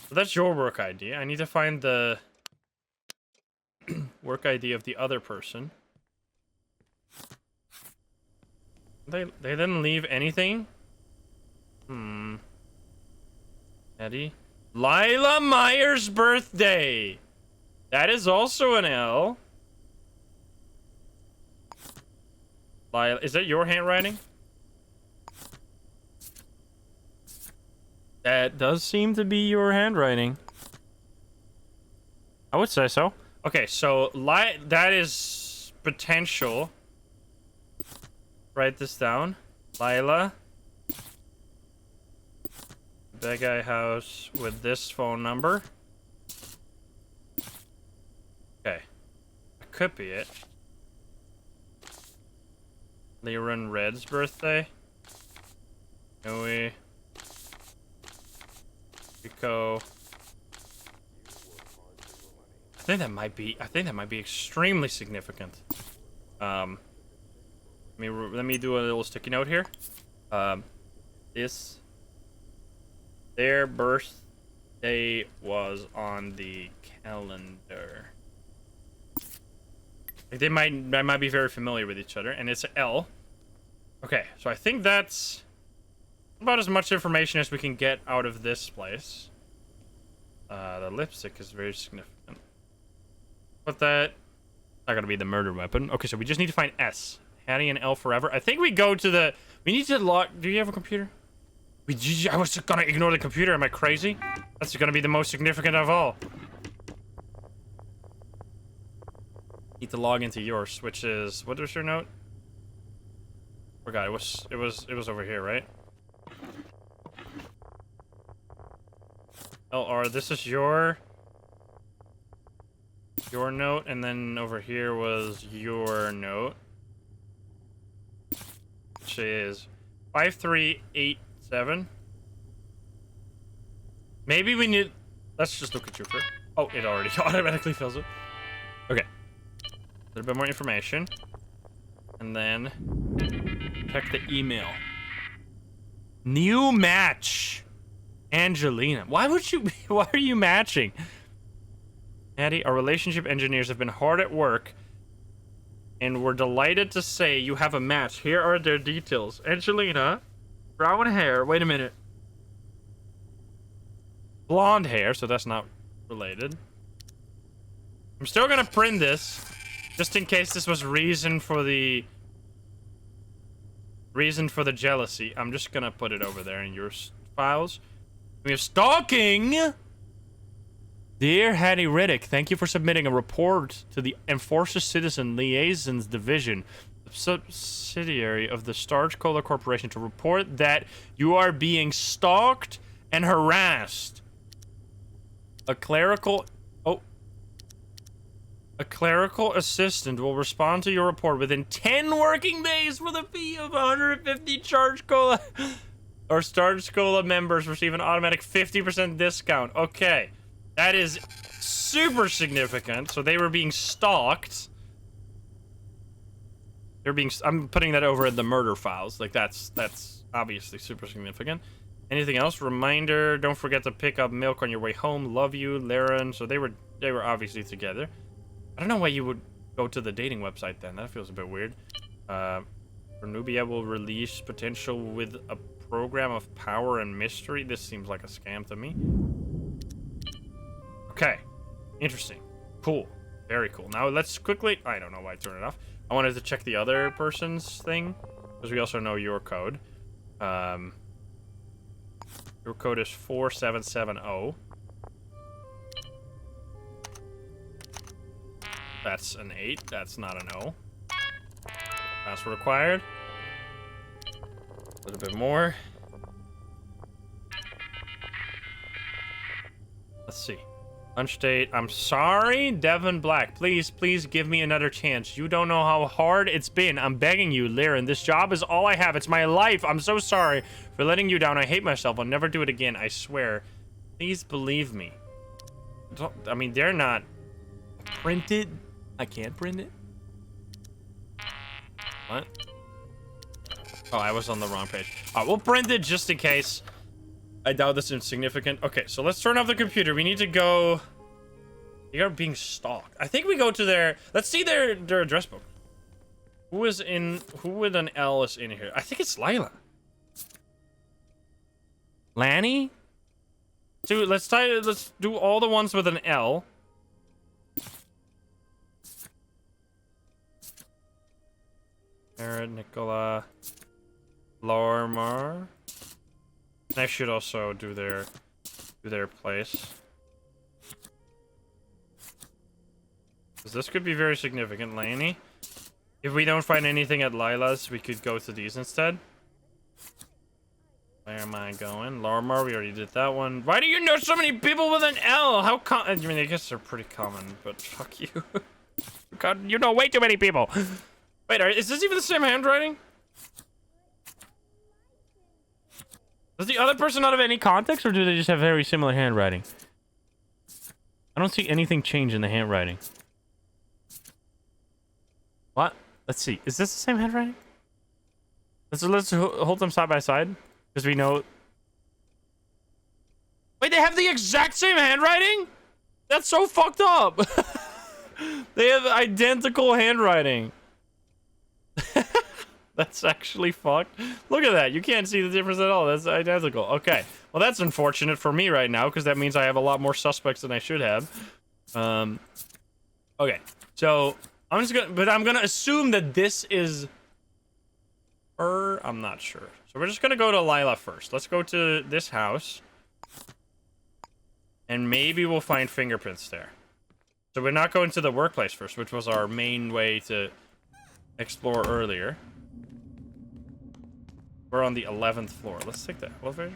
So that's your work ID. I need to find the work ID of the other person. They didn't leave anything? Eddie? Lila Myers' birthday! That is also an L. Lila, is that your handwriting? That does seem to be your handwriting. I would say so. Okay, so that is potential. Write this down. Lila. Bad guy house with this phone number. Okay. That could be it. Liren Red's birthday. Noe. Rico. I think that might be extremely significant. Let me do a little sticky note here. Their birthday was on the calendar. Like they might be very familiar with each other, and it's an L. Okay, so I think that's about as much information as we can get out of this place. The lipstick is very significant. But that not gonna be the murder weapon. Okay, so we just need to find S. Hattie and L forever. I think we go to the. We need to log. Do you have a computer? I was just gonna ignore the computer. Am I crazy? That's gonna be the most significant of all. Need to log into yours, which is what was your note? Forgot. It was over here, right? LR. This is your note, and then over here was your note, which is 5387. Maybe we need. Let's just look at your first. Oh, it already automatically fills it. Okay. A little bit more information, and then check the email. New match, Angelina. Why would you? Why are you matching? Addie, our relationship engineers have been hard at work, and we're delighted to say you have a match. Here are their details. Angelina, brown hair. Wait a minute. Blonde hair, so that's not related. I'm still gonna print this, just in case this was reason for the jealousy. I'm just gonna put it over there in your files. We have stalking. Dear Hattie Riddick, thank you for submitting a report to the Enforcer Citizen Liaisons Division, a subsidiary of the Starch Cola Corporation, to report that you are being stalked and harassed. A clerical assistant will respond to your report within 10 working days with a fee of 150 Charge Cola. Or Starch Cola members receive an automatic 50% discount. Okay. That is super significant. So they were being stalked. I'm putting that over in the murder files. Like that's obviously super significant. Anything else? Reminder, don't forget to pick up milk on your way home. Love you, Laren. So they were obviously together. I don't know why you would go to the dating website then. That feels a bit weird. Renubia will release potential with a program of power and mystery. This seems like a scam to me. Okay. Interesting. Cool. Very cool. Now let's quickly... I don't know why I turned it off. I wanted to check the other person's thing, because we also know your code. Your code is 4770. That's an 8. That's not an O. Password required. A little bit more. Let's see. Lunch date. I'm sorry, Devin Black. Please give me another chance. You don't know how hard it's been. I'm begging you, Liren. This job is all I have. It's my life. I'm so sorry for letting you down. I hate myself. I'll never do it again. I swear. Please believe me. I mean, they're not printed. I can't print it. What? Oh, I was on the wrong page. All right, we'll print it just in case. I doubt this is insignificant. Okay, so let's turn off the computer. We need to go... You're being stalked. I think we go to their... Let's see their address book. Who with an L is in here? I think it's Lila. Lanny? Dude, let's do all the ones with an L. Aaron, Nicola, Lormar. I should also do their place. Because this could be very significant, Laney. If we don't find anything at Lila's, we could go to these instead. Where am I going? Lormar, we already did that one. Why do you know so many people with an L? How I mean, I guess they're pretty common, but fuck you. God, you know way too many people. Wait, is this even the same handwriting? Does the other person not have any context, or do they just have very similar handwriting? I don't see anything change in the handwriting. What? Let's see. Is this the same handwriting? Let's hold them side by side, because we know... Wait, they have the exact same handwriting? That's so fucked up. They have identical handwriting. That's actually fucked. Look at that. You can't see the difference at all. That's identical. Okay. Well, that's unfortunate for me right now, because that means I have a lot more suspects than I should have. Okay. So, I'm gonna assume that this is her. I'm not sure. So we're just gonna go to Lila first. Let's go to this house. And maybe we'll find fingerprints there. So we're not going to the workplace first, which was our main way to explore earlier. We're on the 11th floor. Let's take the elevator.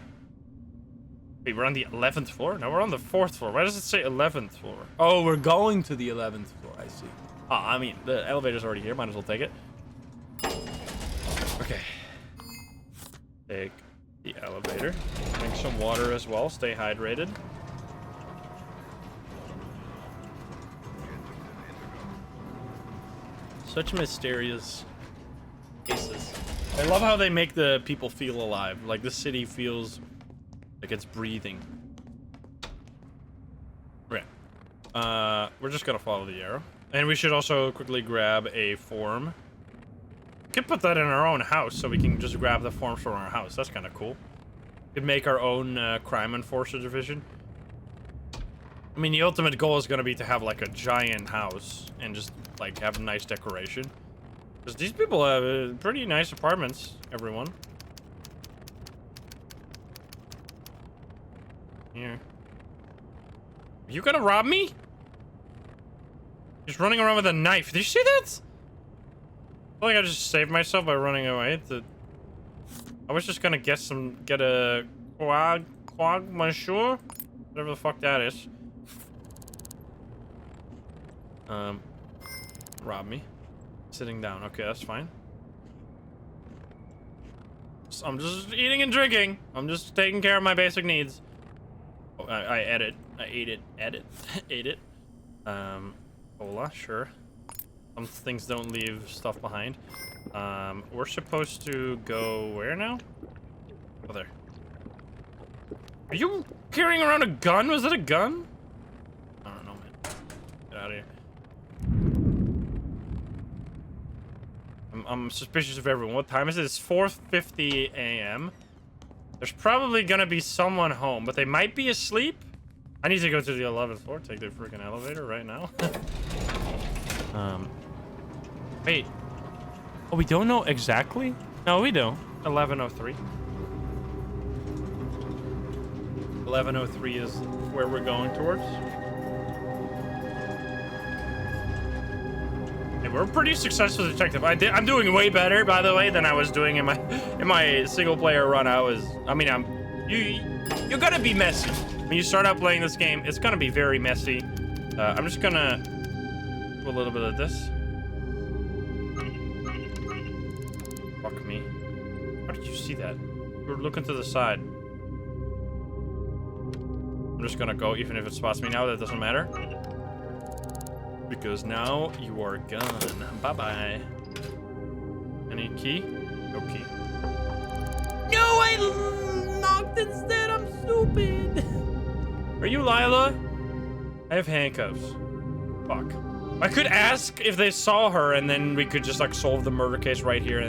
Wait, we're on the 11th floor? No, we're on the 4th floor. Why does it say 11th floor? Oh, we're going to the 11th floor. I see. Oh, I mean, the elevator's already here. Might as well take it. Okay. Take the elevator. Drink some water as well. Stay hydrated. Such mysterious cases. I love how they make the people feel alive. Like the city feels like it's breathing. Okay. We're just gonna follow the arrow. And we should also quickly grab a form. We could put that in our own house so we can just grab the forms from our house. That's kind of cool. We could make our own crime enforcer division. I mean, the ultimate goal is gonna be to have like a giant house and just like have a nice decoration. Because these people have pretty nice apartments, everyone. Here. Are you gonna rob me? He's running around with a knife. Did you see that? I feel like I just saved myself by running away. I was just gonna get a quag monsieur? Whatever the fuck that is. Rob me. Sitting down. Okay, that's fine. So I'm just eating and drinking. I'm just taking care of my basic needs. Oh, I ate it. Ate it. Cola, sure. Some things don't leave stuff behind. We're supposed to go where now? Oh, there. Are you carrying around a gun? Was it a gun? I don't know, man. Get out of here. I'm suspicious of everyone. What time is it? It's 4:50 a.m. There's probably gonna be someone home, but they might be asleep. I need to go to the 11th floor. Take the freaking elevator right now. Wait. Oh, we don't know exactly? No, we don't. 1103. 1103 is where we're going towards. And we're a pretty successful detective. I'm doing way better, by the way, than I was doing in my single player run. You're gonna be messy when you start out playing this game. It's gonna be very messy. I'm just gonna do a little bit of this. Fuck me. How did you see that? You were looking to the side. I'm just gonna go, even if it spots me now. That doesn't matter, because now you are gone. Bye bye. Any key? No key. No, I knocked instead. I'm stupid. Are you Lila? I have handcuffs. Fuck. I could ask if they saw her, and then we could just like solve the murder case right here.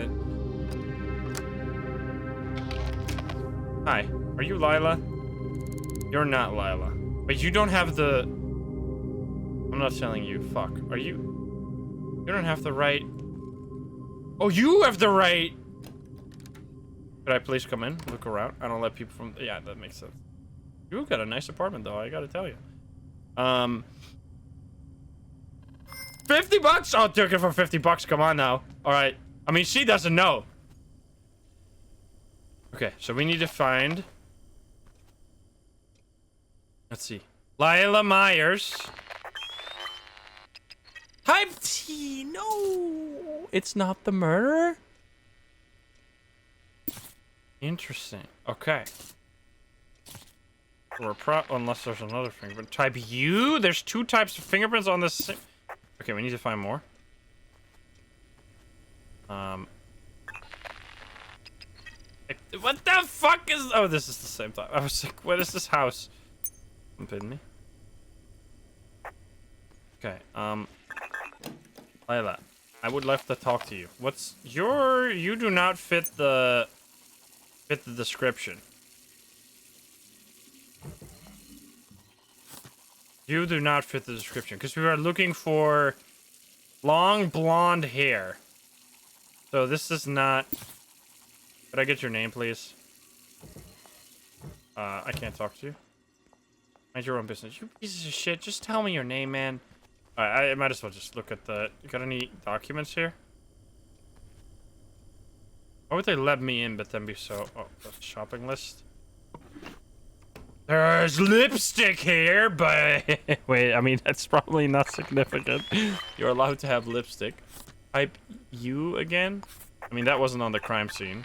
Hi. Are you Lila? You're not Lila. But you don't have the... I'm not telling you. Fuck. Are you... You don't have the right... Oh, you have the right... Could I please come in? Look around. I don't let people from... Yeah, that makes sense. You got a nice apartment, though. I gotta tell you. 50 bucks? I'll take it for 50 bucks. Come on now. All right. I mean, she doesn't know. Okay, so we need to find... Let's see. Lila Myers. Type T. No. It's not the murderer? Interesting. Okay. We're unless there's another fingerprint. Type U? There's 2 types of fingerprints on this. Okay, we need to find more. What the fuck is... Oh, this is the same time. I was like, what is this house? Don't pin me. Okay, Lila, I would love to talk to you. What's your... You do not fit the description. You do not fit the description, because we are looking for long blonde hair. So this is not... Could I get your name, please? I can't talk to you. Mind your own business. You pieces of shit. Just tell me your name, man. I might as well just look at the... You got any documents here? Why would they let me in, but then be so... Oh, the shopping list. There's lipstick here, but... Wait, I mean, that's probably not significant. You're allowed to have lipstick. Type U again? I mean, that wasn't on the crime scene.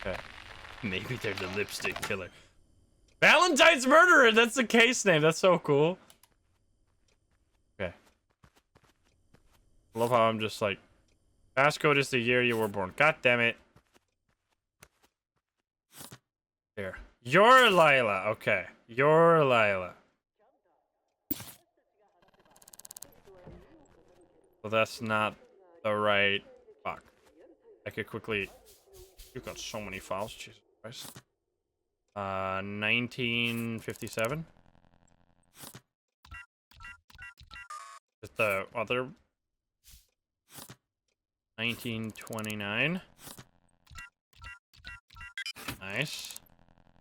Okay. Maybe they're the lipstick killer. Valentine's Murderer! That's the case name. That's so cool. Okay. Love how I'm just like... Passcode is the year you were born. God damn it. Here. You're Lila. Okay. You're Lila. So that's not the right... Fuck. I could quickly... You've got so many files. Jesus Christ. 1957. Is the other... 1929. Nice.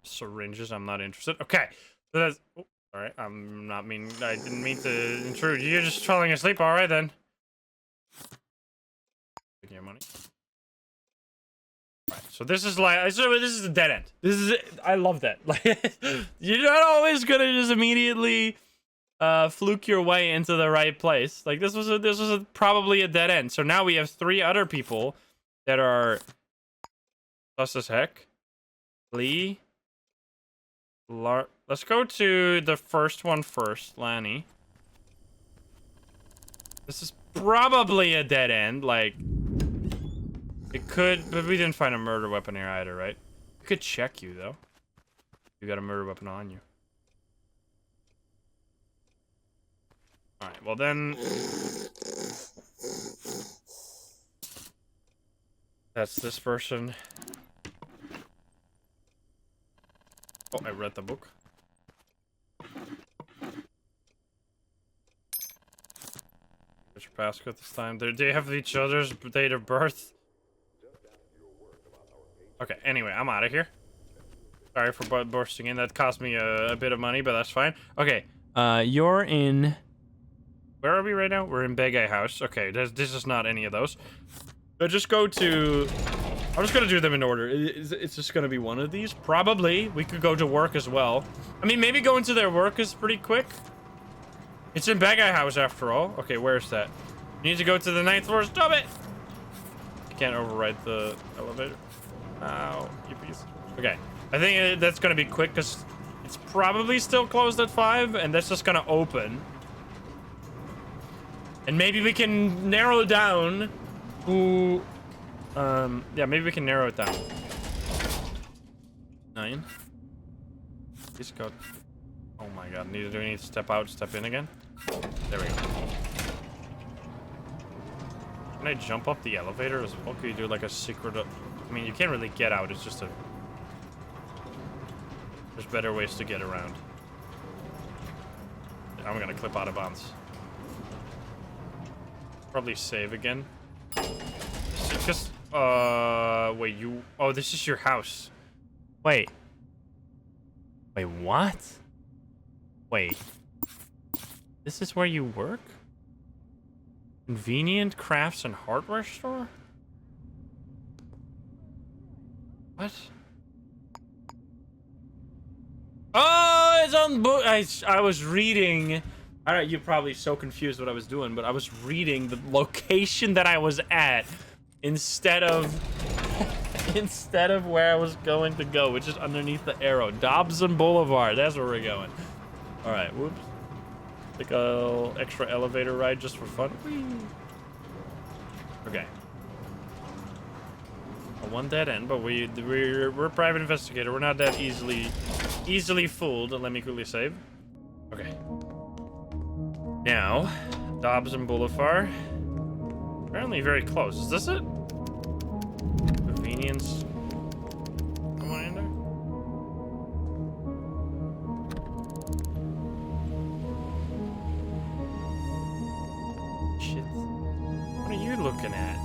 Syringes, I'm not interested. Okay. So that's... Oh, alright, I didn't mean to intrude. You're just falling asleep. Alright then. Take your money. Right, so this is like... So this is a dead end. This is... I love that. Like, you're not always gonna just immediately... fluke your way into the right place. Like this was probably a dead end. So now we have 3 other people that are sus as heck. Lee. Let's go to the first one first, Lanny. This is probably a dead end. Like it could, but we didn't find a murder weapon here either, right? We could check you though. You got a murder weapon on you. Alright, well then... That's this person. Oh, I read the book. basket this time. They have each other's date of birth. Okay, anyway, I'm out of here. Sorry for bursting in. That cost me a bit of money, but that's fine. Okay, you're in... Where are we right now? We're in Big A House. Okay, this is not any of those. But just go to... I'm just gonna do them in order. It's just gonna be one of these. Probably. We could go to work as well. I mean, maybe going to their work is pretty quick. It's in Big A House after all. Okay, where's that? You need to go to the 9th floor. Stop it! You can't override the elevator. Ow, you piece. Okay, I think that's gonna be quick because it's probably still closed at 5, and that's just gonna open. And maybe we can narrow down who... yeah, maybe we can narrow it down. 9. Please go. Oh my god, do we need to step out, step in again? There we go. Can I jump up the elevator as well? Can you do like a secret... I mean, you can't really get out, it's just a... There's better ways to get around. I'm gonna clip out of bounds. Probably save again. Just... wait, you... Oh, this is your house. Wait. Wait, what? Wait. This is where you work? Convenient crafts and hardware store? What? Oh, it's on book. I was reading... You're probably so confused what I was doing, but I was reading the location that I was at instead of instead of where I was going to go, which is underneath the arrow. Dobson Boulevard. That's where we're going. All right. Whoops. Take a extra elevator ride just for fun. Whee. Okay. One dead end, but we're a private investigator. We're not that easily fooled. Let me quickly save. Okay. Now, Dobson Boulevard. Apparently very close. Is this it? Convenience. Come on in there. Shit. What are you looking at?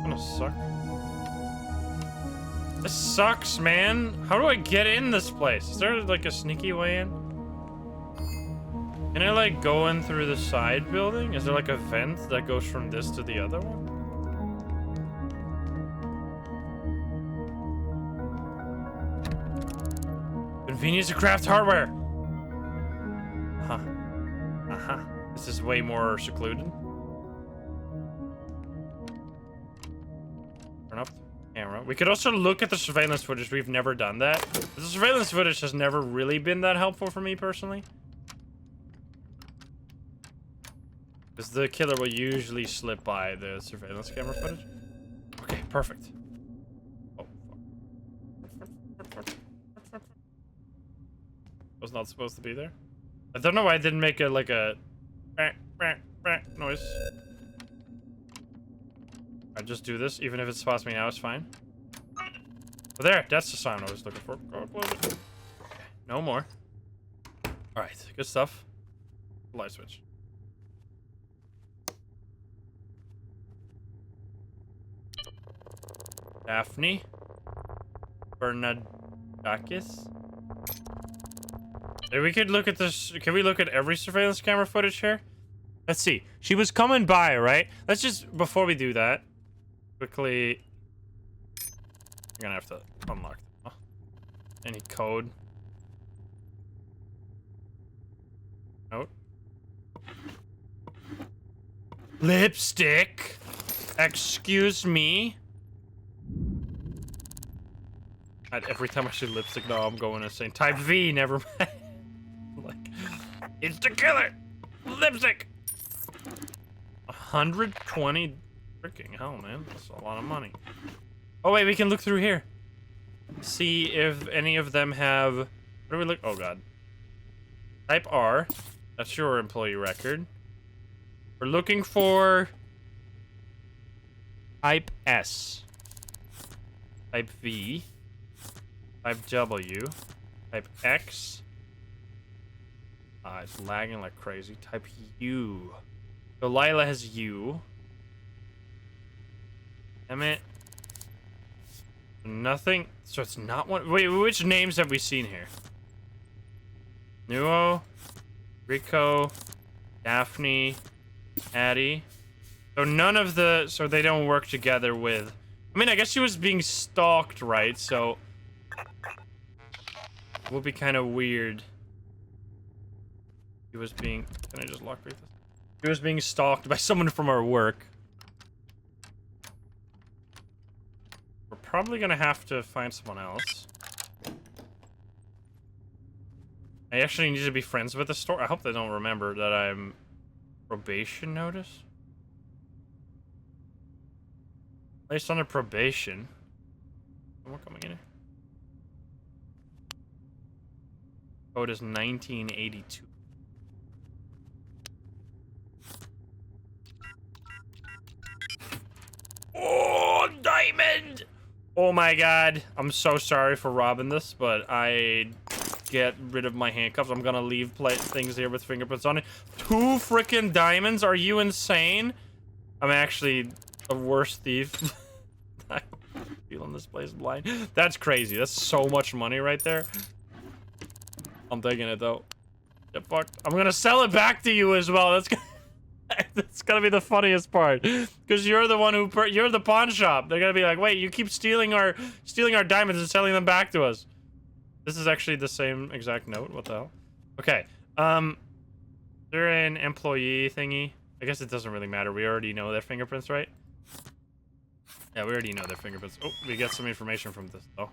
Gonna suck. This sucks, man. How do I get in this place? Is there like a sneaky way in? Can I like go in through the side building? Is there like a vent that goes from this to the other one? Convenience to craft hardware. Huh. Uh-huh. This is way more secluded. Turn off the camera. We could also look at the surveillance footage. We've never done that. The surveillance footage has never really been that helpful for me personally. Because the killer will usually slip by the surveillance camera footage. Okay, perfect. Oh, fuck. Was not supposed to be there. I don't know why I didn't make it like a noise. I just do this, even if it spots me now, it's fine. But there, that's the sign I was looking for. Go close it. Okay, no more. All right, good stuff. Light switch. Daphne Bernadakis. We could look at this. Can we look at every surveillance camera footage here? Let's see. She was coming by, right? Let's just, before we do that, quickly. We're gonna have to unlock. Oh. Any code? Note. Lipstick. Excuse me. Every time I see lipstick, no, I'm going insane. Type V, never mind. Like, it's the killer. Lipstick. 120. Freaking hell, man. That's a lot of money. Oh wait, we can look through here. See if any of them have. What do we look? Oh god. Type R. That's your employee record. We're looking for type S. Type V. Type W. Type X. It's lagging like crazy. Type U. So Lila has U. Damn it. Nothing. So it's not one. Wait, which names have we seen here? Nuo, Rico, Daphne, Addie. So none of the. So they don't work together with. I mean, I guess she was being stalked, right? So it would be kind of weird. He was being. Can I just lock this? He was being stalked by someone from our work. We're probably gonna have to find someone else. I actually need to be friends with the store. I hope they don't remember that I'm probation notice. Placed under probation. Someone coming in here. Code is 1982. Oh, diamond! Oh my god. I'm so sorry for robbing this, but I get rid of my handcuffs. I'm gonna leave things here with fingerprints on it. 2 freaking diamonds? Are you insane? I'm actually the worst thief. I'm feeling this place blind. That's crazy. That's so much money right there. I'm taking it though. Get fucked. I'm gonna sell it back to you as well. That's gonna be the funniest part, because you're the one who you're the pawn shop. They're gonna be like, wait, you keep stealing our diamonds and selling them back to us. This is actually the same exact note. What the hell? Okay. They're an employee thingy. I guess it doesn't really matter. We already know their fingerprints, right? Yeah, we already know their fingerprints. Oh, we get some information from this though.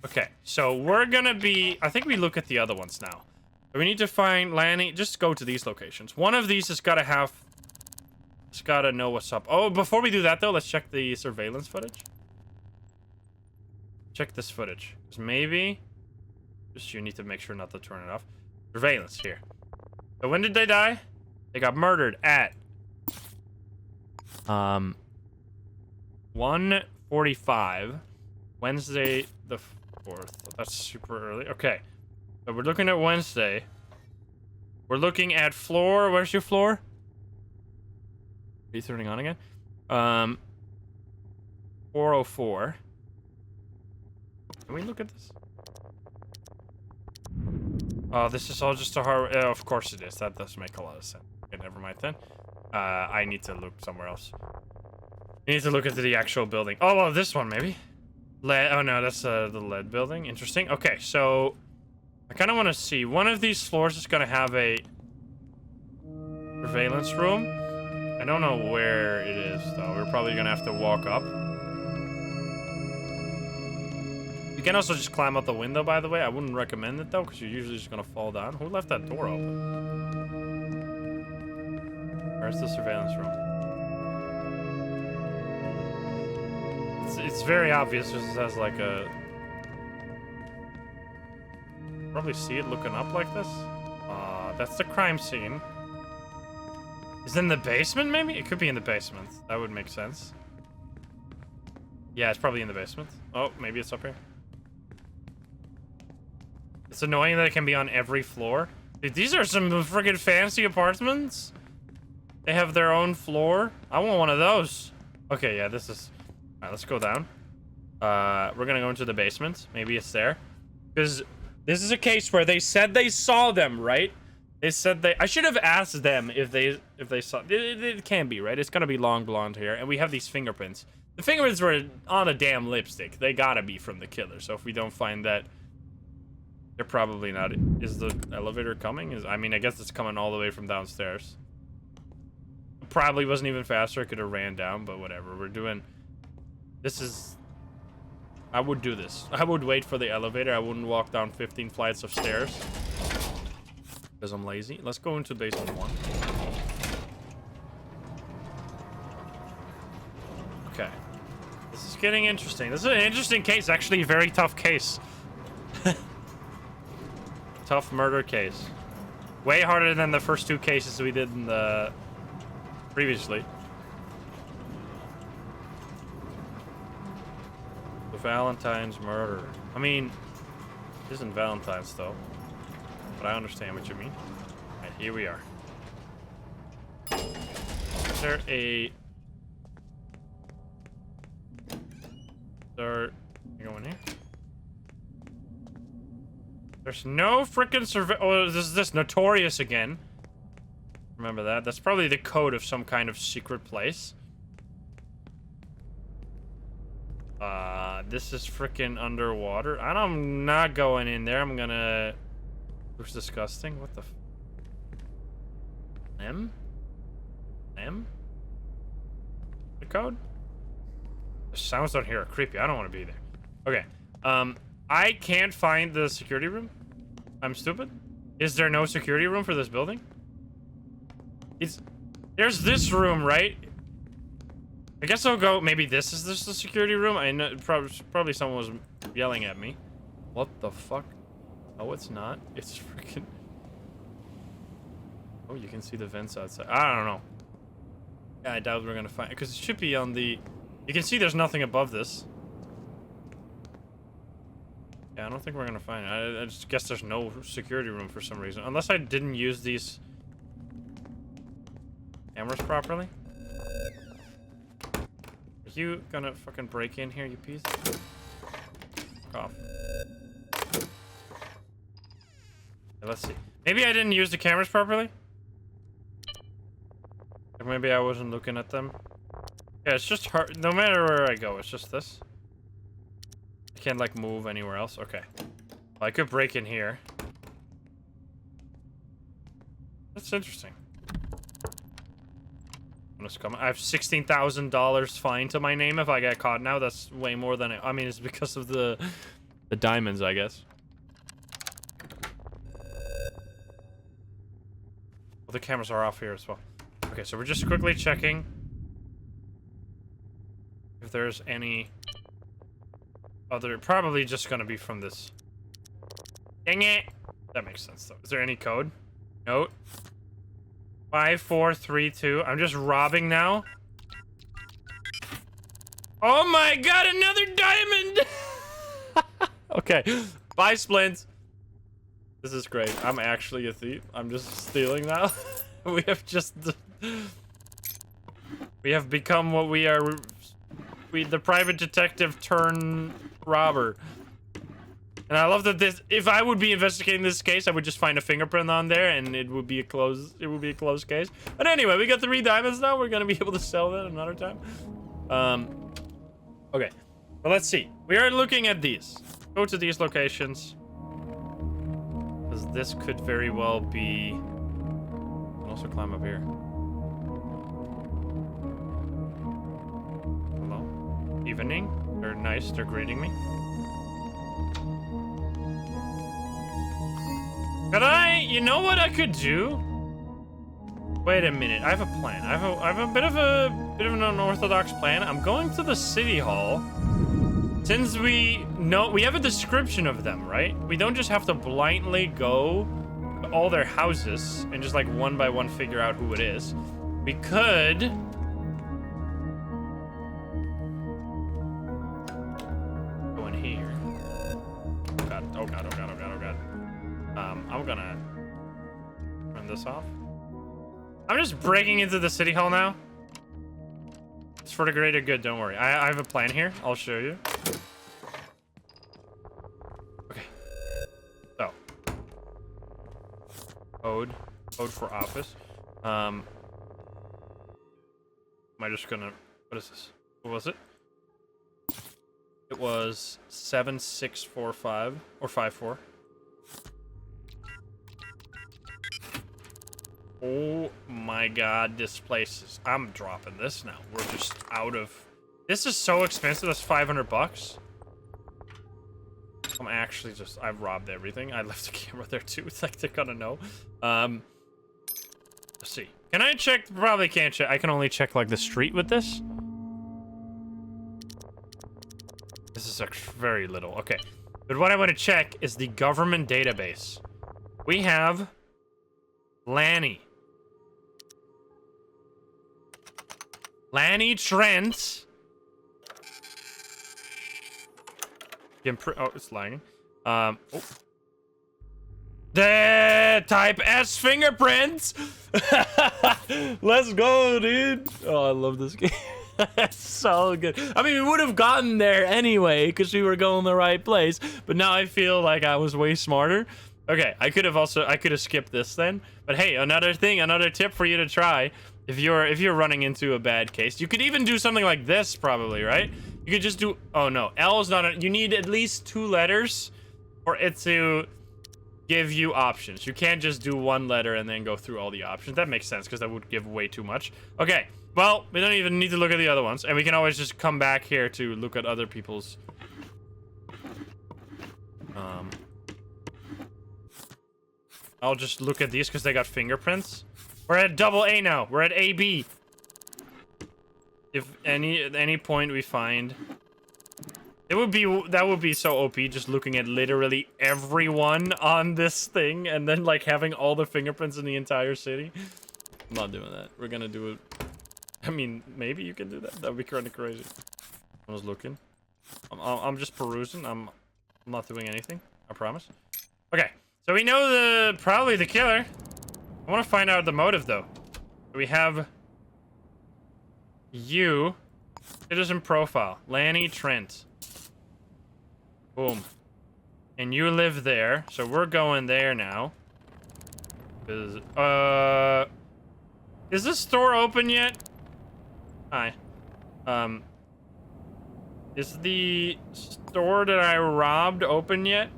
Okay, so we're gonna be. I think we look at the other ones now. We need to find Lanny. Just go to these locations. One of these has got to have. It's got to know what's up. Oh, before we do that though, let's check the surveillance footage. Check this footage. Because maybe. Just you need to make sure not to turn it off. Surveillance here. So when did they die? They got murdered at 1:45, Wednesday the 4th. That's super early. Okay. So we're looking at Wednesday. We're looking at floor. Where's your floor? Are you turning on again? 404. Can we look at this? Oh, this is all just a hard. Of course it is. That does make a lot of sense. Okay, never mind then. I need to look somewhere else. I need to look at the actual building. Oh, well, this one maybe. Lead. Oh no, that's the lead building. Interesting. Okay, so. I kind of want to see. One of these floors is going to have a surveillance room. I don't know where it is, though. We're probably going to have to walk up. You can also just climb out the window, by the way. I wouldn't recommend it, though, because you're usually just going to fall down. Who left that door open? Where's the surveillance room? It's very obvious. It just has, like, a... Probably see it looking up like this. That's the crime scene. Is it in the basement, maybe? It could be in the basement. That would make sense. Yeah, it's probably in the basement. Oh, maybe it's up here. It's annoying that it can be on every floor. Dude, these are some friggin' fancy apartments. They have their own floor. I want one of those. Okay, yeah, this is... Alright, let's go down. We're gonna go into the basement. Maybe it's there. Because... This is a case where they said they saw them, right? They said they... I should have asked them if they saw... It can be, right? It's gonna be long blonde hair, and we have these fingerprints. The fingerprints were on a damn lipstick. They gotta be from the killer, so if we don't find that... They're probably not... Is the elevator coming? I mean, I guess it's coming all the way from downstairs. Probably wasn't even faster. It could have ran down, but whatever. We're doing... This is... I would do this. I would wait for the elevator. I wouldn't walk down 15 flights of stairs. Because I'm lazy. Let's go into basement 1. Okay. This is getting interesting. This is an interesting case. Actually, a very tough case. Tough murder case. Way harder than the first 2 cases we did in the... previously. Valentine's murder. I mean, it isn't Valentine's though. But I understand what you mean. Alright, here we are. Is there a... You go in here? There's no freaking Oh, this is this Notorious again. Remember that? That's probably the code of some kind of secret place. This is freaking underwater. I'm not going in there. I'm gonna... Looks disgusting. What the f... M? The code? The sounds down here are creepy. I don't want to be there. Okay. I can't find the security room. I'm stupid. Is there no security room for this building? There's this room, right? I guess I'll go. Maybe this is the security room. I know probably someone was yelling at me. What the fuck? Oh, it's not. It's freaking. Oh, you can see the vents outside. I don't know. Yeah, I doubt we're gonna find it because it should be on the. You can see there's nothing above this. Yeah, I don't think we're gonna find it. I just guess there's no security room for some reason, unless I didn't use these cameras properly. Are you gonna fucking break in here, you piece? Cough. Let's see. Maybe I didn't use the cameras properly? Or maybe I wasn't looking at them. Yeah, it's just hard. No matter where I go, it's just this. I can't, like, move anywhere else. Okay. Well, I could break in here. That's interesting. I have $16,000 fine to my name if I get caught now. That's way more than I mean, it's because of the diamonds, I guess. Well, the cameras are off here as well. Okay, so we're just quickly checking if there's any other. Probably just gonna be from this. Dang it! That makes sense though. Is there any code? Note. 5432. I'm just robbing now. Oh my god, another diamond! Okay. Bye, Splint. This is great. I'm actually a thief. I'm just stealing now. We have become what we are. The private detective turn robber. And I love that this, if I would be investigating this case, I would just find a fingerprint on there and it would be a close case. But anyway, we got 3 diamonds now. We're gonna be able to sell that another time. Okay. Well, let's see. We are looking at these. Go to these locations. Because this could very well be... I can also climb up here. Hello? Evening? They're nice. They're greeting me. Could I... You know what I could do? Wait a minute. I have a plan. I have a bit of an unorthodox plan. I'm going to the city hall. Since we know... We have a description of them, right? We don't just have to blindly go to all their houses and just like one by one figure out who it is. We could... Go in here. Oh god. Oh god. Oh god. Oh god. Oh god. I'm gonna turn this off. I'm just breaking into the city hall now. It's for the greater good, don't worry. I have a plan here. I'll show you. Okay. So. Code for office. Am I just gonna... What is this? What was it? It was 7645 or 54. Oh my god, this place is... I'm dropping this now. We're just out of... This is so expensive. That's 500 bucks. I'm actually just... I've robbed everything. I left the camera there too. It's like they're gonna know. Let's see. Can I check? Probably can't check. I can only check like the street with this. This is very little. Okay. But what I want to check is the government database. We have... Lanny Trent. Oh, it's lagging. Oh. The type S fingerprints. Let's go, dude. Oh, I love this game. It's so good. I mean, we would have gotten there anyway because we were going the right place. But now I feel like I was way smarter. Okay, I could have skipped this then. But hey, another tip for you to try if you're running into a bad case. You could even do something like this probably, right? You could just do, oh no, L is not, you need at least 2 letters for it to give you options. You can't just do 1 letter and then go through all the options. That makes sense because that would give way too much. Okay, well, we don't even need to look at the other ones, and we can always just come back here to look at other people's. I'll just look at these because they got fingerprints. We're at double A now. We're at AB. If at any point we find, that would be so OP, just looking at literally everyone on this thing and then like having all the fingerprints in the entire city. I'm not doing that. We're gonna do it. I mean, maybe you can do that. That would be kind of crazy. I was looking. I'm just perusing. I'm not doing anything. I promise. Okay, so we know probably the killer. I want to find out the motive though. We have you, citizen profile, Lanny Trent. Boom. And you live there, so we're going there now. Is this store open yet? Hi. Is the store that I robbed open yet?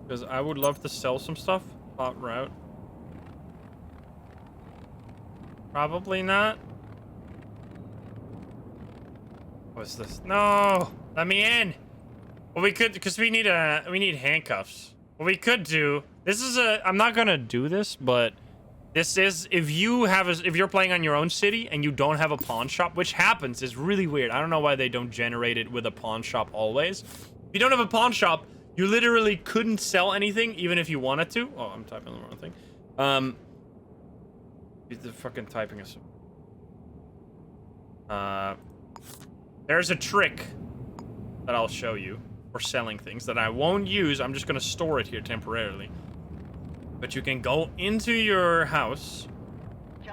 Because I would love to sell some stuff. Plot route. Probably not. What's this? No! Let me in! Well, we could, because we need handcuffs. What we could do, I'm not gonna do this, but this is, if you're playing on your own city and you don't have a pawn shop, which happens, is really weird. I don't know why they don't generate it with a pawn shop always. If you don't have a pawn shop, you literally couldn't sell anything, even if you wanted to. Oh, I'm typing the wrong thing. The fucking typing is. There's a trick that I'll show you for selling things that I won't use. I'm just gonna store it here temporarily. But you can go into your house, which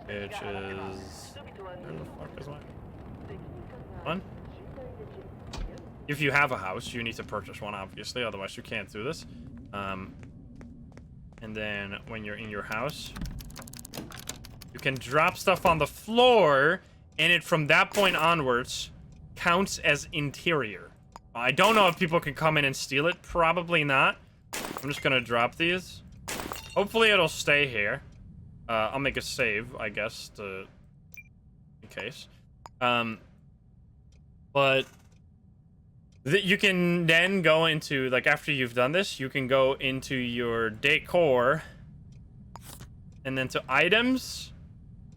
is. Where the fuck is mine? One. If you have a house, you need to purchase one, obviously, otherwise you can't do this. And then when you're in your house, you can drop stuff on the floor, and it from that point onwards counts as interior. I don't know if people can come in and steal it. Probably not. I'm just gonna drop these. Hopefully it'll stay here. I'll make a save, I guess, in case. But you can then go into, like, after you've done this, you can go into your decor and then to items,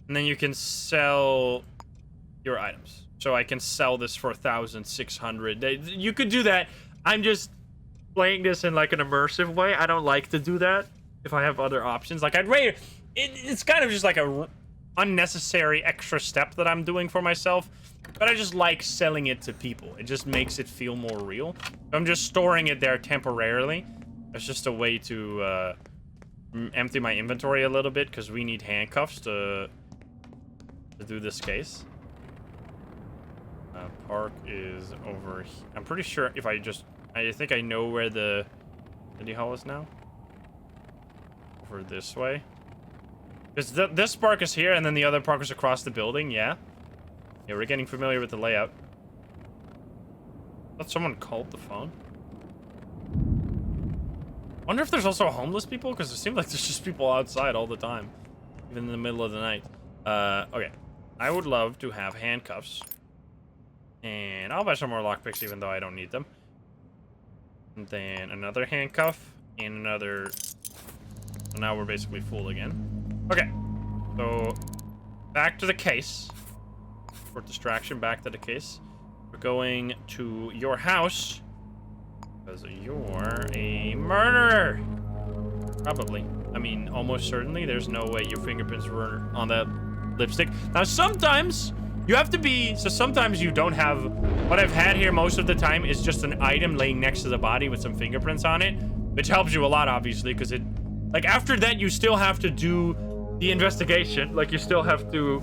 and then you can sell your items. So I can sell this for 1,600. You could do that. I'm just playing this in like an immersive way. I don't like to do that if I have other options. Like, I'd rather, it's kind of just like a unnecessary extra step that I'm doing for myself. But I just like selling it to people. It just makes it feel more real. I'm just storing it there temporarily. It's just a way to empty my inventory a little bit, because we need handcuffs to do this case. Park is over here. I'm pretty sure if I think I know where the city hall is now. Over this way. Because this park is here, and then the other park is across the building, yeah. Yeah, we're getting familiar with the layout. I thought someone called the phone. Wonder if there's also homeless people, because it seems like there's just people outside all the time, even in the middle of the night. Okay. I would love to have handcuffs. And I'll buy some more lockpicks, even though I don't need them. And then another handcuff, and another. So now we're basically full again. Okay. So, back to the case. For distraction, back to the case. We're going to your house. Because you're a murderer. Probably. I mean, almost certainly. There's no way your fingerprints were on that lipstick. Now, sometimes You have to be, so sometimes you don't have, what I've had here most of the time is just an item laying next to the body with some fingerprints on it, which helps you a lot, obviously, because it, like, after that, you still have to do the investigation. Like, you still have to,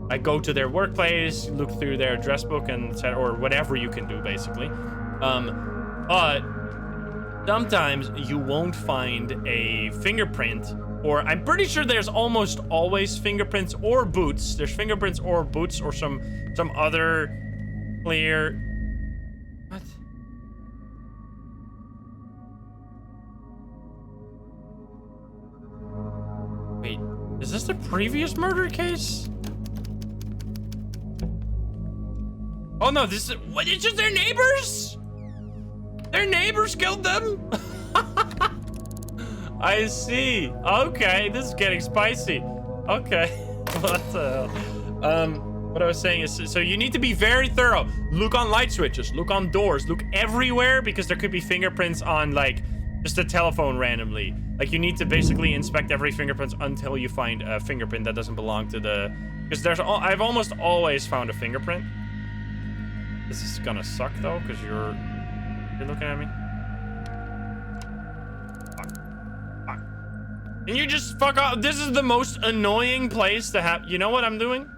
like, go to their workplace, look through their address book, and or whatever you can do, basically. But sometimes you won't find a fingerprint, or I'm pretty sure there's almost always fingerprints or boots. There's fingerprints or boots or some other clear... What? Wait, is this the previous murder case? Oh no, this is... What, it's just their neighbors? Their neighbors killed them? I see. Okay, this is getting spicy. Okay. What the hell? What I was saying is, so you need to be very thorough. Look on light switches, look on doors, look everywhere, because there could be fingerprints on, like, just a telephone randomly. Like, you need to basically inspect every fingerprint until you find a fingerprint that doesn't belong to the... Because there's... I've almost always found a fingerprint. This is gonna suck, though, because you're looking at me. Can you just fuck off? This is the most annoying place to have... You know what I'm doing?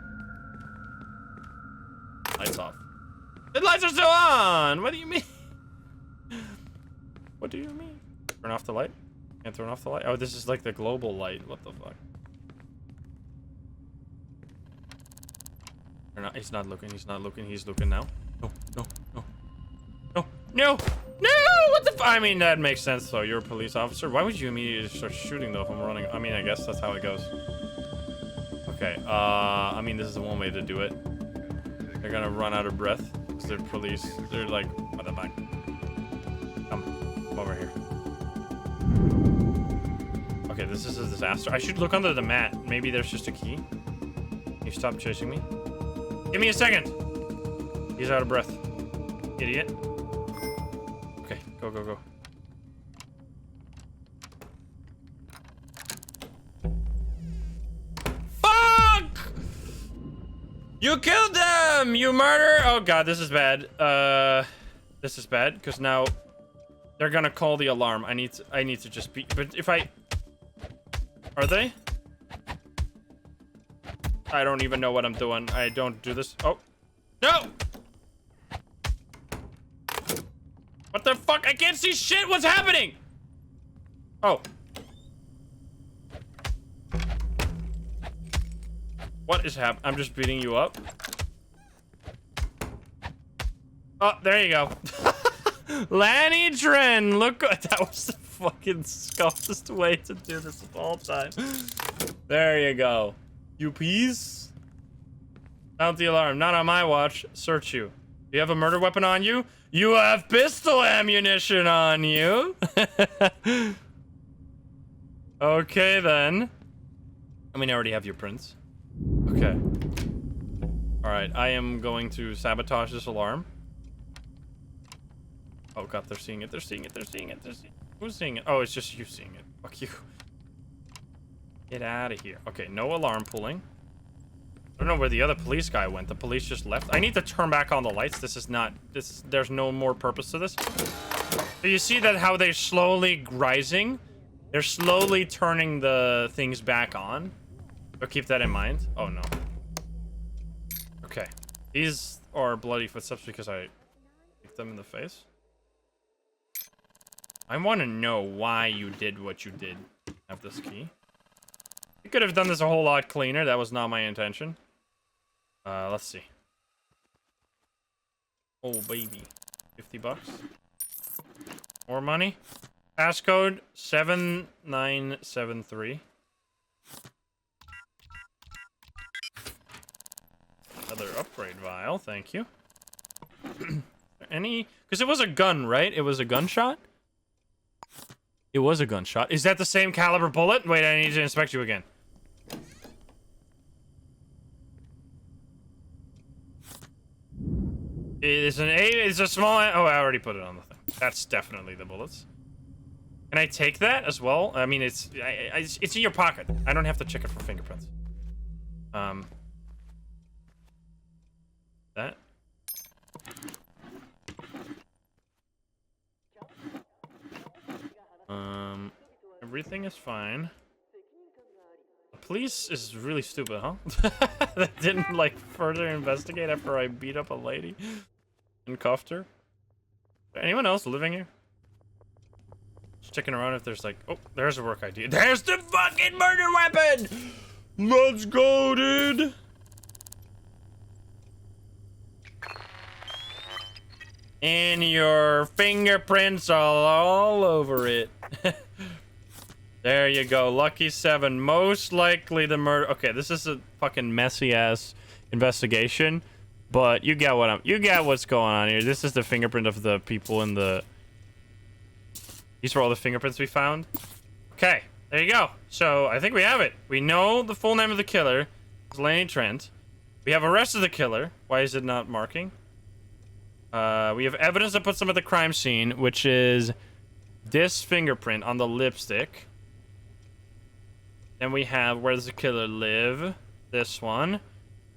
Lights off. The lights are still on! What do you mean? What do you mean? Turn off the light? Can't turn off the light? Oh, this is like the global light. What the fuck? He's not looking. He's not looking. He's looking now. No, no, no. No, no, no! What the I mean, that makes sense, though. You're a police officer. Why would you immediately start shooting, though, if I'm running? I mean, I guess that's how it goes. Okay, I mean, this is the one way to do it. They're gonna run out of breath, because they're police. They're like, what the fuck? Come over here. Okay, this is a disaster. I should look under the mat. Maybe there's just a key. Can you stop chasing me? Give me a second! He's out of breath. Idiot. Okay, go, go, go. Fuck! You killed them! You murder! Oh god, this is bad. This is bad, because now they're gonna call the alarm. I need to just be... But if I... Are they? I don't even know what I'm doing. I don't do this. Oh. No! What the fuck? I can't see shit! What's happening? Oh. What is happening? I'm just beating you up. Oh, there you go. Lanny Dren, look. That was the fucking scuffest way to do this of all time. There you go. You peas? Sound the alarm. Not on my watch. Search you. Do you have a murder weapon on you? You have pistol ammunition on you. Okay, then. I mean, I already have your prints. Okay. Alright, I am going to sabotage this alarm. Oh god, they're seeing it. They're seeing it. They're seeing it. They're seeing it. Who's seeing it? Oh, it's just you seeing it. Fuck you. Get out of here. Okay, no alarm pulling. I don't know where the other police guy went. The police just left. I need to turn back on the lights. This is not... There's no more purpose to this. So you see that how they're slowly rising? They're slowly turning the things back on. So keep that in mind. Oh, no. Okay. These are bloody footsteps because I kicked them in the face. I want to know why you did what you did. Have this key. You could have done this a whole lot cleaner. That was not my intention. Let's see. Oh, baby. 50 bucks. More money. Passcode 7973. Another upgrade vial. Thank you. Any... Because it was a gun, right? It was a gunshot? It was a gunshot. Is that the same caliber bullet? Wait, I need to inspect you again. It's an A. It's a small. Oh, I already put it on the thing. That's definitely the bullets. Can I take that as well? I mean, it's in your pocket. I don't have to check it for fingerprints. That. Everything is fine. The police is really stupid, huh? They didn't like further investigate after I beat up a lady and cuffed her. Is there anyone else living here? Just checking around if there's like, oh, there's a work idea. There's the fucking murder weapon! Let's go, dude! And your fingerprints all over it. There you go. Lucky 7. Most likely the murder. Okay, this is a fucking messy ass investigation, but you get what's going on here. This is the fingerprint of the people in the. These are all the fingerprints we found. Okay, there you go. So I think we have it. We know the full name of the killer. It's Lenny Trent. We have arrested the killer. Why is it not marking? We have evidence that puts them at the crime scene, which is this fingerprint on the lipstick. Then we have where does the killer live? This one.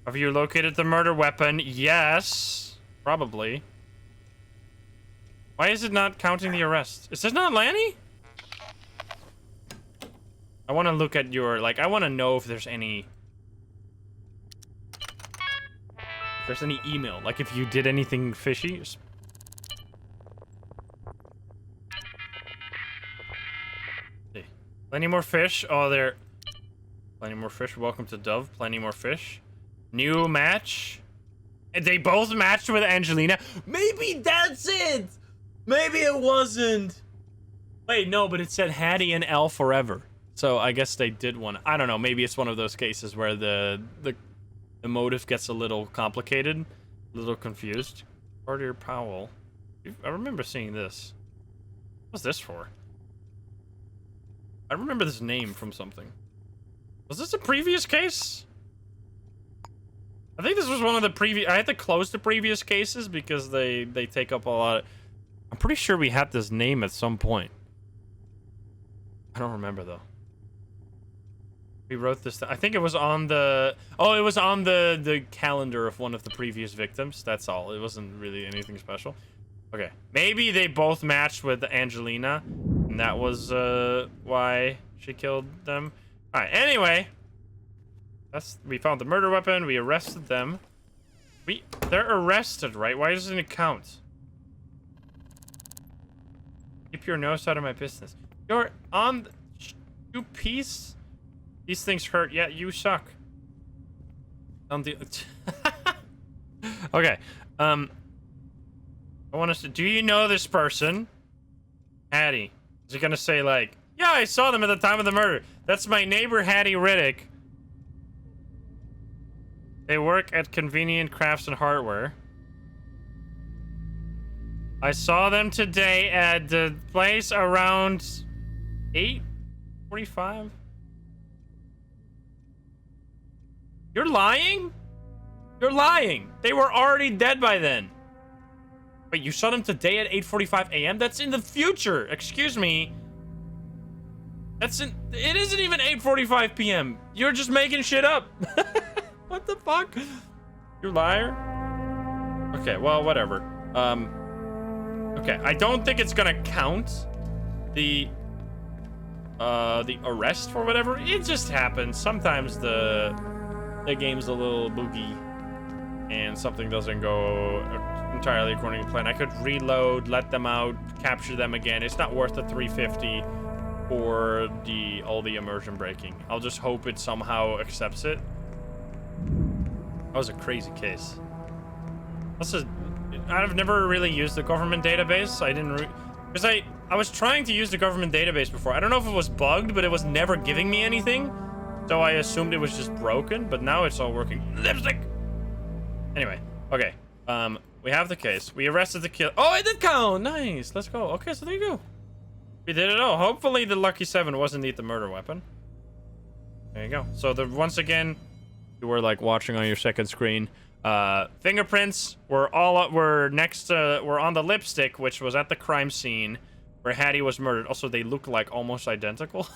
Have you located the murder weapon? Yes. Probably. Why is it not counting the arrest? Is this not Lanny? I want to look at your, like, I want to know if there's any... If there's any email. Like, if you did anything fishy. See. Plenty more fish. Oh, there... Plenty more fish. Welcome to Dove. Plenty more fish. New match. And they both matched with Angelina. Maybe that's it! Maybe it wasn't. Wait, no, but it said Hattie and Elle forever. So I guess they did one. I don't know. Maybe it's one of those cases where the motive gets a little complicated, a little confused. Carter Powell. I remember seeing this. What's this for? I remember this name from something. Was this a previous case? I think this was one of the previous... I had to close the previous cases because they take up a lot of... I'm pretty sure we had this name at some point. I don't remember, though. We wrote this... I think it was on the... Oh, it was on the calendar of one of the previous victims. That's all. It wasn't really anything special. Okay. Maybe they both matched with Angelina. And that was why she killed them. Alright, anyway. We found the murder weapon. We arrested them. They're arrested, right? Why doesn't it count? Keep your nose out of my business. You're on... You piece... These things hurt. Yeah, you suck. Okay. I want us to... Do you know this person? Hattie. Is he gonna say, like... Yeah, I saw them at the time of the murder. That's my neighbor, Hattie Riddick. They work at Convenient Crafts and Hardware. I saw them today at the place around 8:45. You're lying? You're lying. They were already dead by then. Wait, you saw them today at 8:45 a.m.? That's in the future. Excuse me. It isn't even 8:45 p.m. You're just making shit up. What the fuck? You liar. Okay, well, whatever. Okay, I don't think it's gonna count the arrest for whatever. It just happens. Sometimes the game's a little boogie and something doesn't go entirely according to plan. I could reload, let them out, capture them again. It's not worth the 350 for all the immersion breaking. I'll just hope it somehow accepts it. That was a crazy case. I've never really used the government database. I didn't because I was trying to use the government database before. I don't know if it was bugged, but it was never giving me anything. So I assumed it was just broken, but now it's all working. Lipstick! Anyway, okay. We have the case. We arrested the killer. Oh, it did count! Nice! Let's go. Okay, so there you go. We did it all. Hopefully the Lucky 7 was indeed the murder weapon. There you go. So once again, you were like watching on your second screen. Fingerprints were were on the lipstick, which was at the crime scene where Hattie was murdered. Also, they look like almost identical,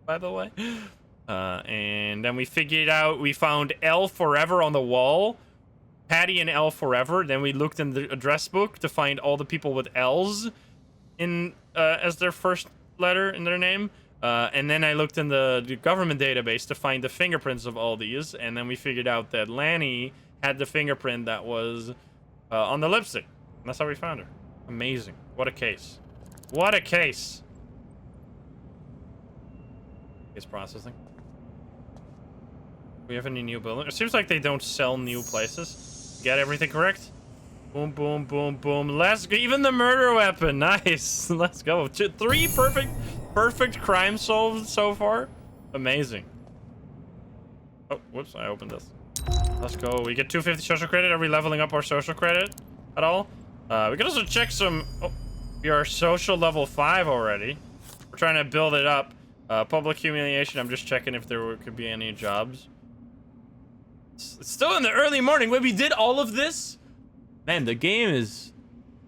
by the way. And then we figured out, we found Elle forever on the wall, Patty and L forever. Then we looked in the address book to find all the people with L's in as their first letter in their name. And then I looked in the government database to find the fingerprints of all these. And then we figured out that Lanny had the fingerprint that was on the lipstick. And that's how we found her. Amazing. What a case. What a case. Case processing. We have any new building? It seems like they don't sell new places. Get everything correct? Boom, boom, boom, boom. Let's go. Even the murder weapon. Nice. Let's go. 3 perfect crime solved so far. Amazing. Oh, whoops. I opened this. Let's go. We get 250 social credit. Are we leveling up our social credit at all? We can also check some... Oh, we are social level 5 already. We're trying to build it up. Public humiliation. I'm just checking if there could be any jobs. It's still in the early morning. Wait, we did all of this? Man, the game is...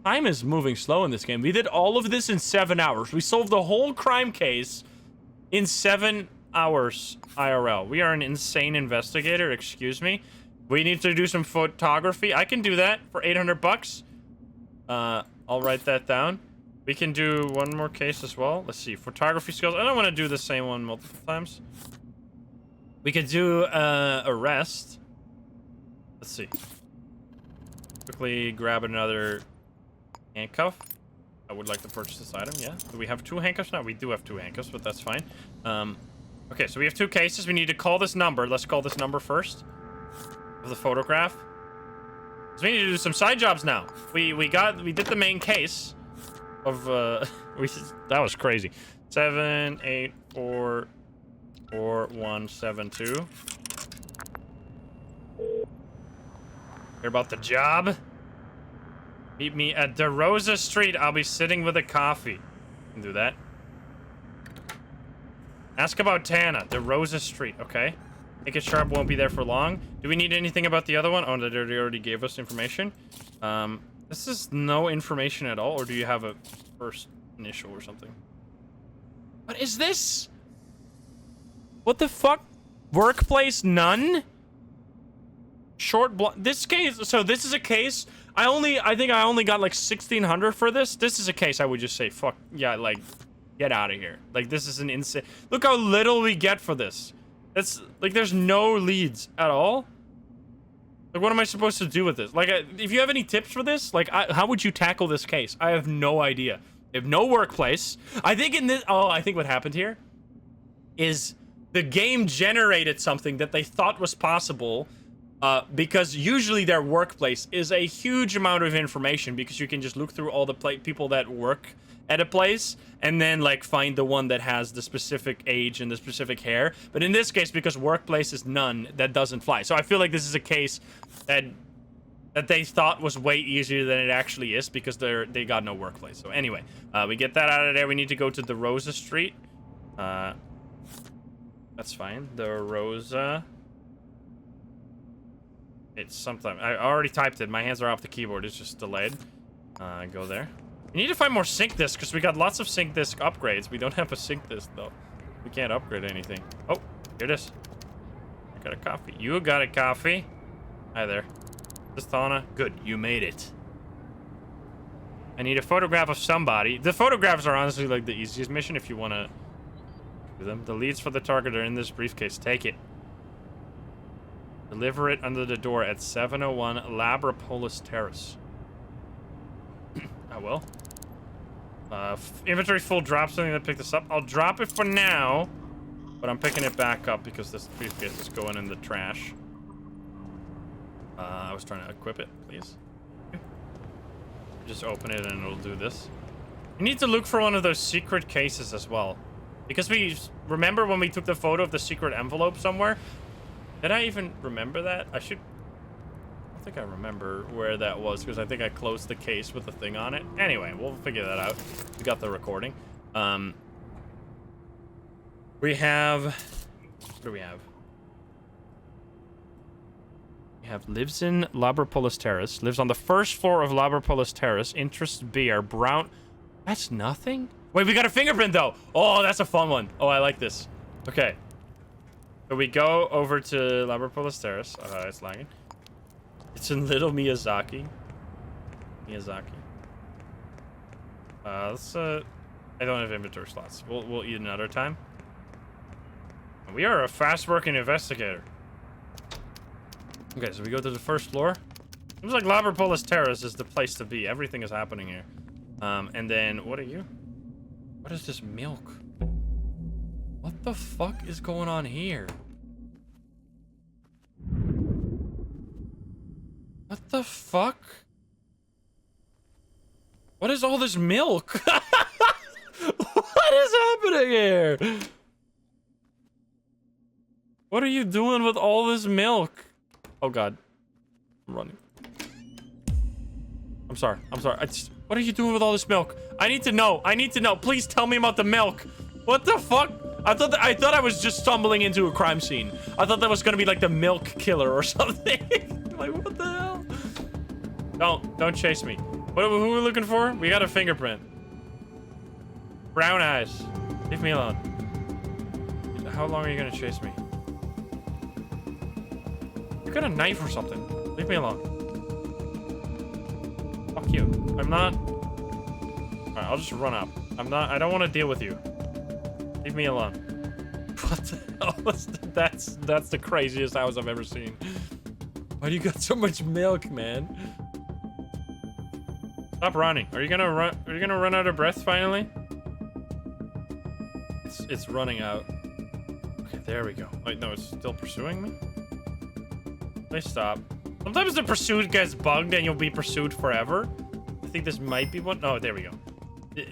Time is moving slow in this game. We did all of this in 7 hours. We solved the whole crime case in 7 hours IRL. We are an insane investigator, excuse me. We need to do some photography. I can do that for 800 bucks. I'll write that down. We can do one more case as well. Let's see. Photography skills. I don't want to do the same one multiple times. We could do arrest. Let's see. Quickly grab another handcuff. I would like to purchase this item, yeah. Do we have 2 handcuffs now? We do have 2 handcuffs, but that's fine. Okay, so we have 2 cases. We need to call this number. Let's call this number first. Of the photograph. So we need to do some side jobs now. We did the main case of that was crazy. 7844172. Hear about the job? Meet me at De Rosa Street. I'll be sitting with a coffee. Can do that. Ask about Tana. De Rosa Street. Okay. Make it sharp. Won't be there for long. Do we need anything about the other one? Oh, they already gave us information. This is no information at all. Or do you have a first initial or something? What is this? What the fuck? Workplace none? Short block. This case. So this is a case. I think I only got like 1,600 for this. This is a case I would just say, fuck yeah, like, get out of here. Like, this is an insane. Look how little we get for this. It's like there's no leads at all. Like, what am I supposed to do with this? Like, if you have any tips for this, like, how would you tackle this case? I have no idea. They have no workplace. I think in this. Oh, I think what happened here is the game generated something that they thought was possible. Because usually their workplace is a huge amount of information because you can just look through all the people that work at a place and then like find the one that has the specific age and the specific hair. But in this case, because workplace is none, that doesn't fly. So I feel like this is a case that they thought was way easier than it actually is because they got no workplace. So anyway, we get that out of there. We need to go to the Rosa Street. That's fine. The Rosa. It's sometime. I already typed it. My hands are off the keyboard. It's just delayed. Go there. We need to find more sync disks because we got lots of sync disk upgrades. We don't have a sync disk though. We can't upgrade anything. Oh, here it is. I got a coffee. You got a coffee. Hi there. This Thana. Good. You made it. I need a photograph of somebody. The photographs are honestly like the easiest mission if you want to do them. The leads for the target are in this briefcase. Take it. Deliver it under the door at 701 Labrapolis Terrace. I will. Inventory full. Drop something to pick this up. I'll drop it for now, but I'm picking it back up because this briefcase is going in the trash. I was trying to equip it, please. Just open it and it'll do this. You need to look for one of those secret cases as well. Because we remember when we took the photo of the secret envelope somewhere? Did I even remember that? I don't think I remember where that was because I think I closed the case with the thing on it. Anyway, we'll figure that out. We got the recording. We have... What do we have? We have lives in Labrapolis Terrace. Lives on the first floor of Labrapolis Terrace. Interests B are brown... That's nothing? Wait, we got a fingerprint though! Oh, that's a fun one. Oh, I like this. Okay. So we go over to Labrapolis Terrace. It's lagging. It's in Little Miyazaki. Let's I don't have inventory slots. We'll eat another time. We are a fast-working investigator. Okay, so we go to the first floor. Seems like Labrapolis Terrace is the place to be. Everything is happening here. And then what are you? What is this milk? What the fuck is going on here? What the fuck? What is all this milk? What is happening here? What are you doing with all this milk? Oh god. I'm running. I'm sorry. What are you doing with all this milk? I need to know. Please tell me about the milk. What the fuck? I thought I was just stumbling into a crime scene. I thought that was gonna be like the milk killer or something. Like, what the hell? Don't chase me. Who are we looking for? We got a fingerprint. Brown eyes. Leave me alone. How long are you gonna chase me? You got a knife or something. Leave me alone. Fuck you. I'm not. Alright, I'll just run up. I don't want to deal with you. Leave me alone. What the hell? That's the craziest house I've ever seen. Why do you got so much milk, man? Stop running. Are you gonna run out of breath finally? It's running out. Okay, there we go. Wait, no, it's still pursuing me? Please stop. Sometimes the pursuit gets bugged and you'll be pursued forever. I think this might be one. No, there we go.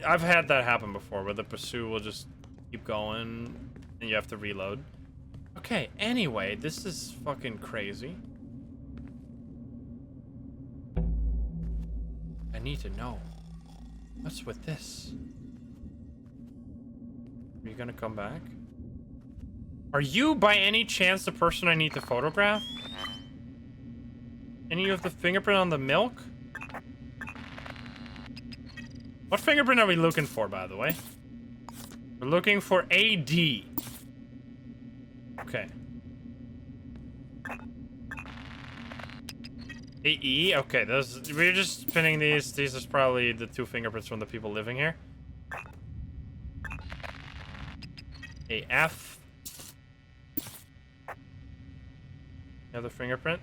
I've had that happen before where the pursuit will just keep going and you have to reload. Okay, anyway, this is fucking crazy. I need to know. What's with this? Are you gonna come back? Are you by any chance the person I need to photograph? Any of the fingerprint on the milk? What fingerprint are we looking for, by the way? We're looking for AD. Okay. AE? Okay, we're just spinning these. These is probably the 2 fingerprints from the people living here. AF. Another fingerprint.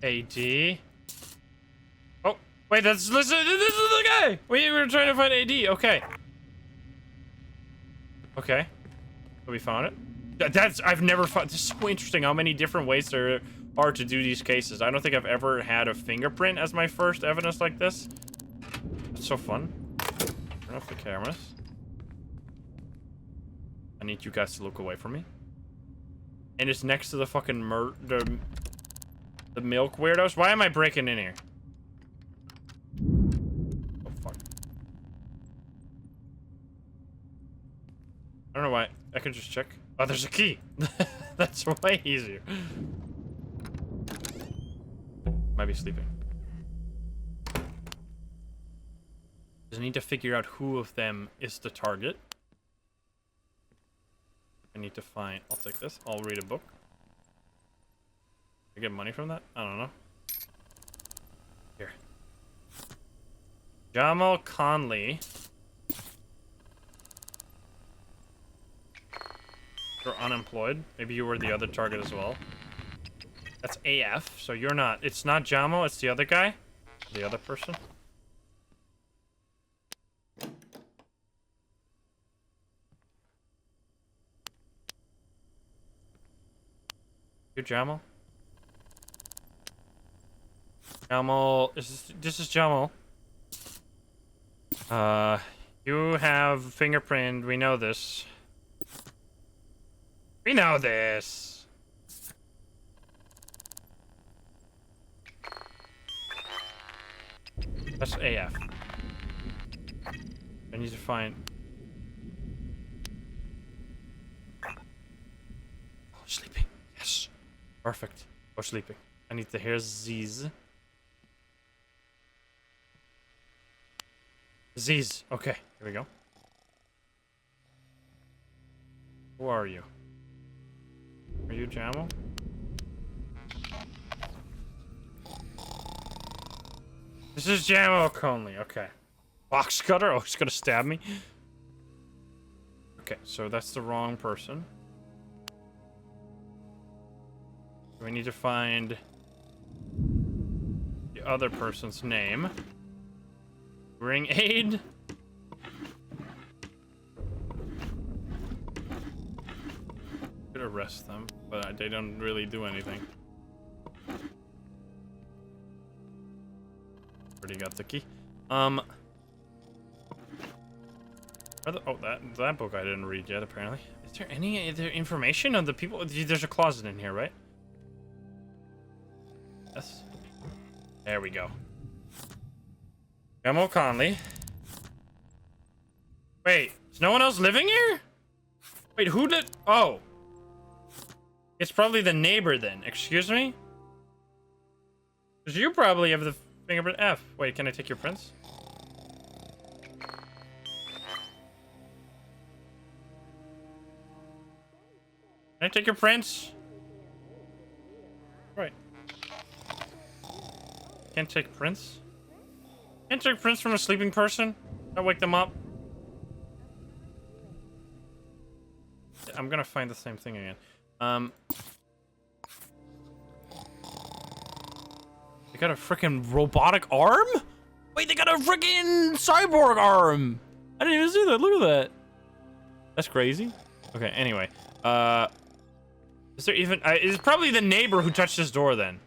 AD. Oh, wait, this is the guy! We were trying to find AD, okay. Okay. So we found it. I've never found, this is so interesting how many different ways there are to do these cases. I don't think I've ever had a fingerprint as my first evidence like this. That's so fun. Turn off the cameras. I need you guys to look away from me. And it's next to the fucking the milk weirdos. Why am I breaking in here? Oh, fuck. I don't know why. I can just check. Oh, there's a key. That's way easier. Might be sleeping. Just need to figure out who of them is the target. I need to find... I'll take this. I'll read a book. I get money from that? I don't know. Here. Jamal Conley. You're unemployed. Maybe you were the other target as well. That's AF, so you're not... It's not Jamal, it's the other guy. The other person. You're Jamal? Jamal, this is Jamal. You have fingerprint, we know this. We know this. That's AF. I need to find... Oh, sleeping. Yes. Perfect. Or sleeping. I need to hear Z's. Z's. Okay, here we go. Who are you? Are you Jamal? This is Jammo Conley. Okay. Box cutter. Oh, he's gonna stab me. Okay, so that's the wrong person. We need to find the other person's name. Ring aid. Could arrest them, but they don't really do anything. Already got the key. Oh, that book I didn't read yet. Apparently, is there any other information on the people? There's a closet in here, right? Yes. There we go. Emma Conley. Wait, is no one else living here? Wait, who did? Oh. It's probably the neighbor then. Excuse me? Because you probably have the fingerprint F. Wait, can I take your prints? Can I take your prints? Right. Can't take prints? Can't take prints from a sleeping person? I'll wake them up. I'm gonna find the same thing again. They got a freaking robotic arm? Wait, they got a freaking cyborg arm! I didn't even see that. Look at that. That's crazy. Okay, anyway. Is there even... it's probably the neighbor who touched this door then.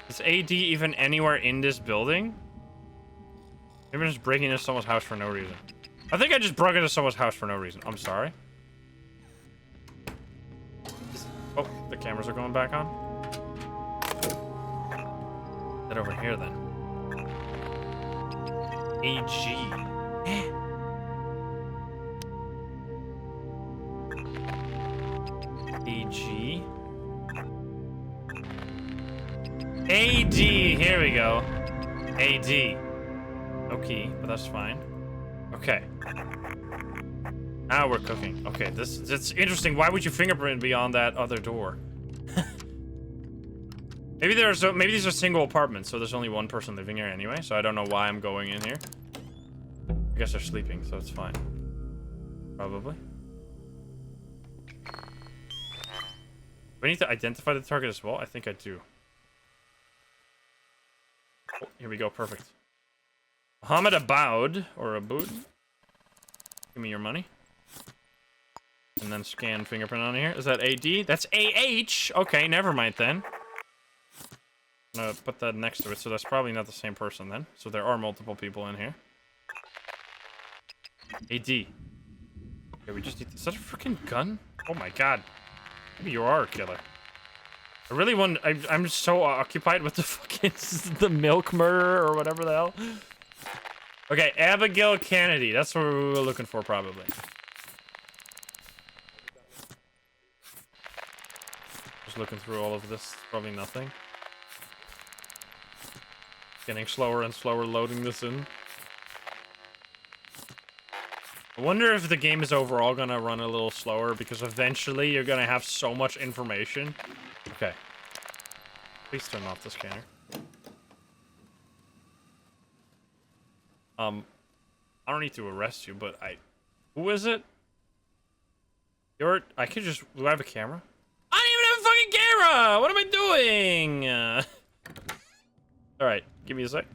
Is AD even anywhere in this building? Maybe I'm just breaking into someone's house for no reason. I think I just broke into someone's house for no reason. I'm sorry. Oh, the cameras are going back on. That over here then. AG. AG. AD. Here we go. AD. No key, but that's fine. Okay. Now we're cooking. Okay, that's interesting. Why would you fingerprint beyond that other door? Maybe these are single apartments, so there's only one person living here anyway. So I don't know why I'm going in here. I guess they're sleeping, so it's fine. Probably. Do I need to identify the target as well? I think I do. Oh, here we go. Perfect. Muhammad Aboud or Aboud. Give me your money. And then scan fingerprint on here. Is that AD? That's AH! Okay, never mind then. I'm gonna put that next to it, so that's probably not the same person then. So there are multiple people in here. AD. Okay, we just need... Is that a freaking gun? Oh my god. Maybe you are a killer. I really want... I'm so occupied with the fucking... the milk murderer or whatever the hell. Okay, Abigail Kennedy. That's what we were looking for, probably. Just looking through all of this. Probably nothing. Getting slower and slower loading this in. I wonder if the game is overall gonna run a little slower because eventually you're gonna have so much information. Okay. Please turn off the scanner. I don't need to arrest you, but who is it? I could just... Do I have a camera? I don't even have a fucking camera! What am I doing? Alright, give me a sec.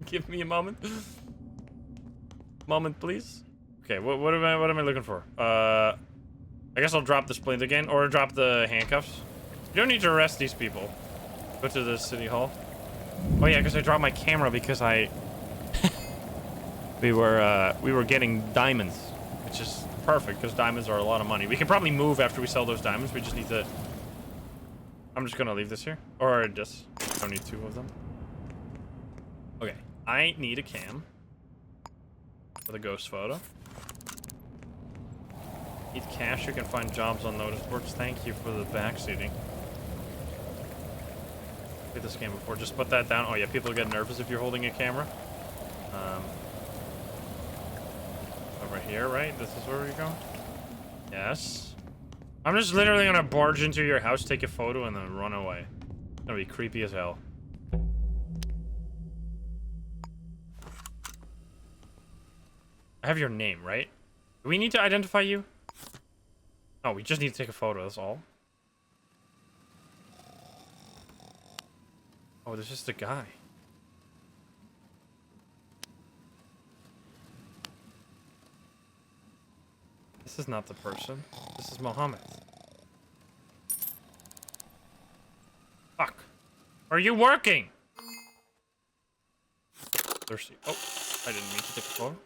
Give me a moment. Moment, please. Okay, what am I looking for? I guess I'll drop the splint again, or drop the handcuffs. You don't need to arrest these people. Go to the city hall. Oh yeah, because I dropped my camera because we were getting diamonds, which is perfect because diamonds are a lot of money. We can probably move after we sell those diamonds. We just need to... I'm just gonna leave this here, or just don't need two of them. Okay, I need a cam for the ghost photo. Need cash. You can find jobs on notice boards. Thank you for the backseating. Played this game before. Just put that down. Oh yeah, people get nervous if you're holding a camera. Over here, right? This is where we go. Yes. I'm just literally gonna barge into your house, take a photo, and then run away. Gonna be creepy as hell. I have your name, right? Do we need to identify you? Oh, we just need to take a photo, that's all. Oh, this is the guy. This is not the person. This is Mohammed. Fuck. Are you working? Thirsty. Oh, I didn't mean to take a photo.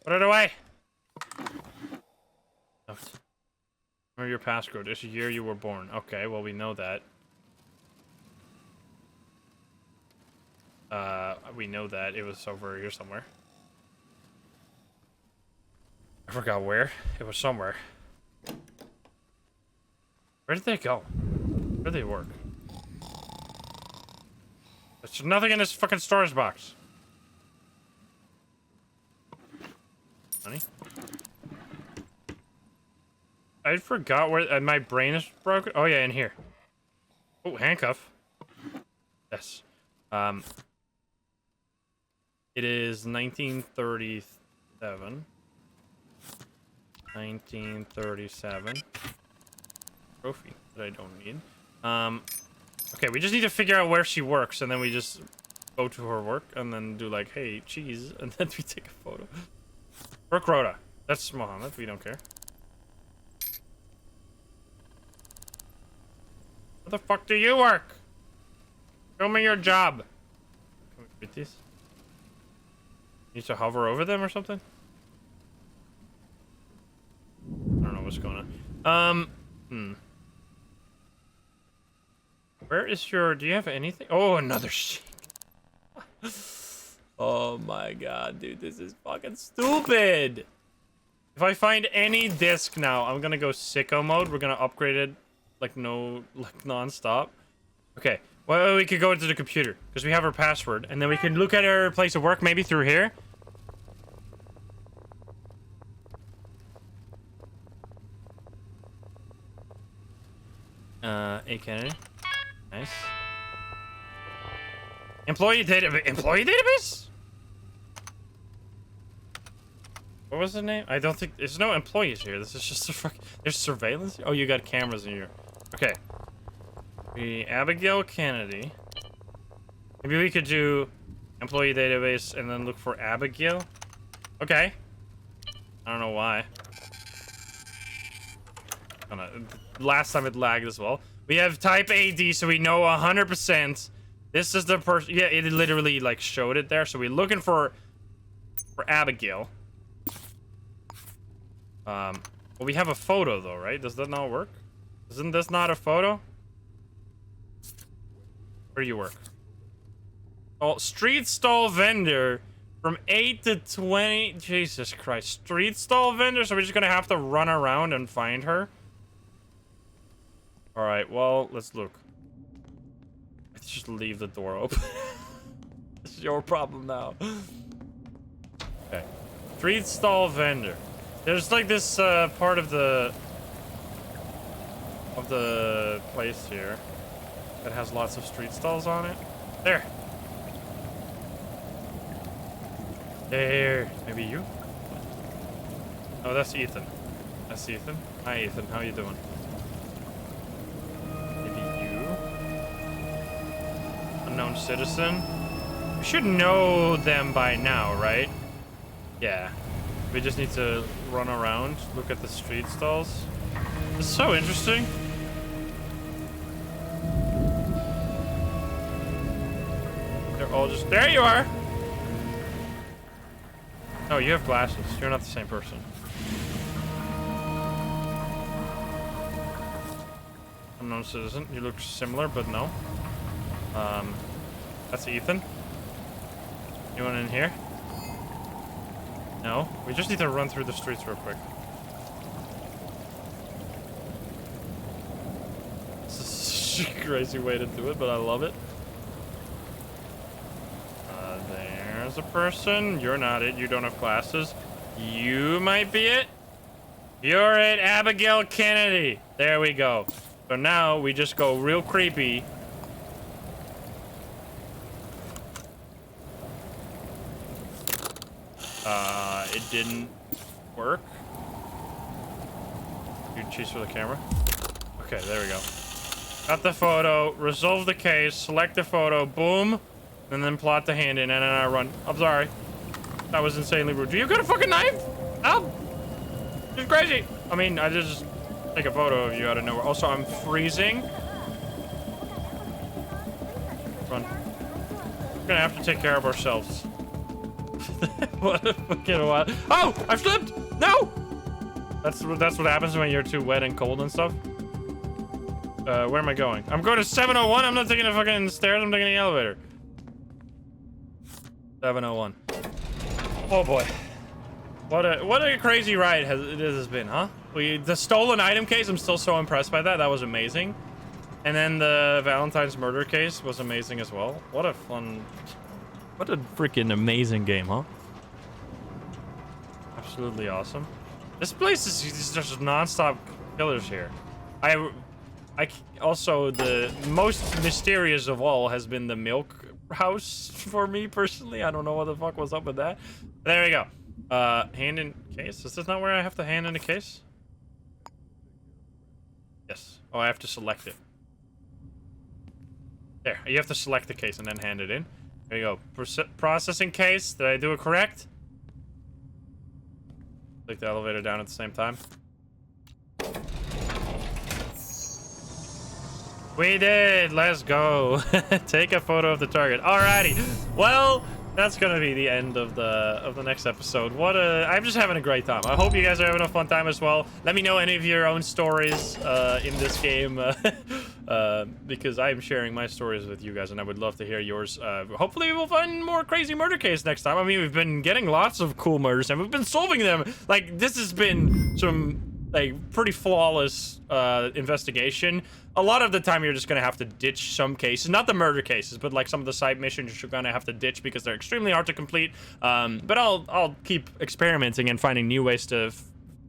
Put it away. Remember your passcode. It's the year you were born. Okay, well, we know that. We know that. It was over here somewhere. I forgot where. It was somewhere. Where did they go? Where did they work? There's nothing in this fucking storage box. Honey? I forgot where... my brain is broken. Oh, yeah, in here. Oh, handcuff. Yes. It is 1937. 1937. Trophy that I don't need. Okay, we just need to figure out where she works, and then we just go to her work, and then do like, hey, cheese, and then we take a photo. Work Rhoda. That's Mohammed. We don't care. Where the fuck do you work? Show me your job. Can we read these? Need to hover over them or something? I don't know what's going on. Where is your... Do you have anything? Oh, another shit. Oh my god, dude. This is fucking stupid. If I find any disc now, I'm gonna go sicko mode. We're gonna upgrade it like non-stop. Okay. Well, we could go into the computer because we have her password, and then we can look at her place of work maybe through here. A Kennedy. Nice. Employee database? What was the name? I don't think there's no employees here. This is just a fuck. There's surveillance. Oh, you got cameras in here. Okay. Abigail Kennedy. Maybe we could do employee database and then look for Abigail. Okay. I don't know why. Last time it lagged as well. We have type AD, so we know 100%. This is the person. Yeah, it literally like showed it there. So we're looking for Abigail. Well, we have a photo though, right? Does that not work? Isn't this not a photo? Where do you work? Oh, street stall vendor from 8 to 20. Jesus Christ, street stall vendor. So we're just gonna have to run around and find her. All right, well, let's look. Let's just leave the door open. It's your problem now. Okay. Street stall vendor. There's like this part of the place here that has lots of street stalls on it. There. There. Maybe you? Oh, that's Ethan. That's Ethan. Hi, Ethan. How you doing? Unknown citizen. We should know them by now, right? Yeah. We just need to run around, look at the street stalls. It's so interesting. They're all just... There you are! Oh, you have glasses. You're not the same person. Unknown citizen. You look similar, but no. That's Ethan. Anyone in here? No? We just need to run through the streets real quick. This is such a crazy way to do it, but I love it. There's a person. You're not it. You don't have glasses. You might be it. You're it, Abigail Kennedy. There we go. So now we just go real creepy. It didn't work. You cheese for the camera. Okay, there we go. Got the photo, resolve the case, select the photo, boom, and then plot the hand in, and then I run. I'm sorry. That was insanely rude. You got a fucking knife? Help! This is crazy. I mean, I just take a photo of you out of nowhere. Also, I'm freezing. Run. We're gonna have to take care of ourselves. What a fucking what? Oh! I slipped! No! That's what happens when you're too wet and cold and stuff. Where am I going? I'm going to 701. I'm not taking the fucking stairs. I'm taking the elevator. 701. Oh boy. What a crazy ride this has been, huh? The stolen item case, I'm still so impressed by that. That was amazing. And then the Valentine's murder case was amazing as well. What a freaking amazing game, huh? Absolutely awesome. This place is just non-stop killers here. Also, the most mysterious of all has been the milk house for me personally. I don't know what the fuck was up with that. There we go. Hand in case. Is this not where I have to hand in a case? Yes. Oh, I have to select it. There. You have to select the case and then hand it in. There you go. Processing case. Did I do it correct? Take the elevator down at the same time. We did! Let's go! Take a photo of the target. Alrighty. Well, that's gonna be the end of the next episode. I'm just having a great time. I hope you guys are having a fun time as well. Let me know any of your own stories in this game, because I'm sharing my stories with you guys, and I would love to hear yours. Hopefully we'll find more crazy murder case next time. I mean, we've been getting lots of cool murders, and we've been solving them. Like, this has been some pretty flawless investigation. A lot of the time you're just gonna have to ditch some cases, not the murder cases, but like some of the side missions you're gonna have to ditch because they're extremely hard to complete. But I'll keep experimenting and finding new ways to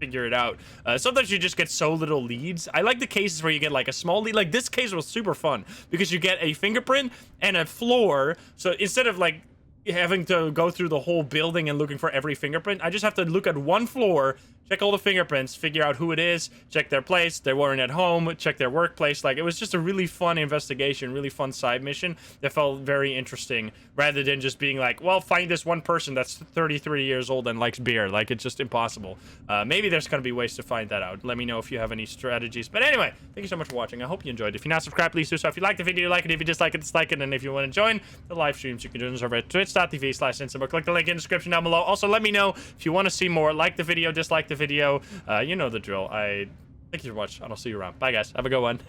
figure it out. Sometimes you just get so little leads. I like the cases where you get like a small lead. Like this case was super fun because you get a fingerprint and a floor. So instead of like having to go through the whole building and looking for every fingerprint, I just have to look at one floor, check all the fingerprints, figure out who it is, check their place, they weren't at home, check their workplace. Like, it was just a really fun investigation, really fun side mission that felt very interesting, rather than just being like, well, find this one person that's 33 years old and likes beer. Like, it's just impossible. Maybe there's gonna be ways to find that out. Let me know if you have any strategies. But anyway, thank you so much for watching. I hope you enjoyed. If you're not subscribed, please do so. If you like the video, like it. If you dislike it, dislike it. And if you want to join the live streams, you can join us over at twitch.tv/Instabook. Click the link in the description down below. Also, let me know if you want to see more. Like the video, dislike the video. You know the drill. Thank you so much, and I'll see you around. Bye, guys. Have a good one.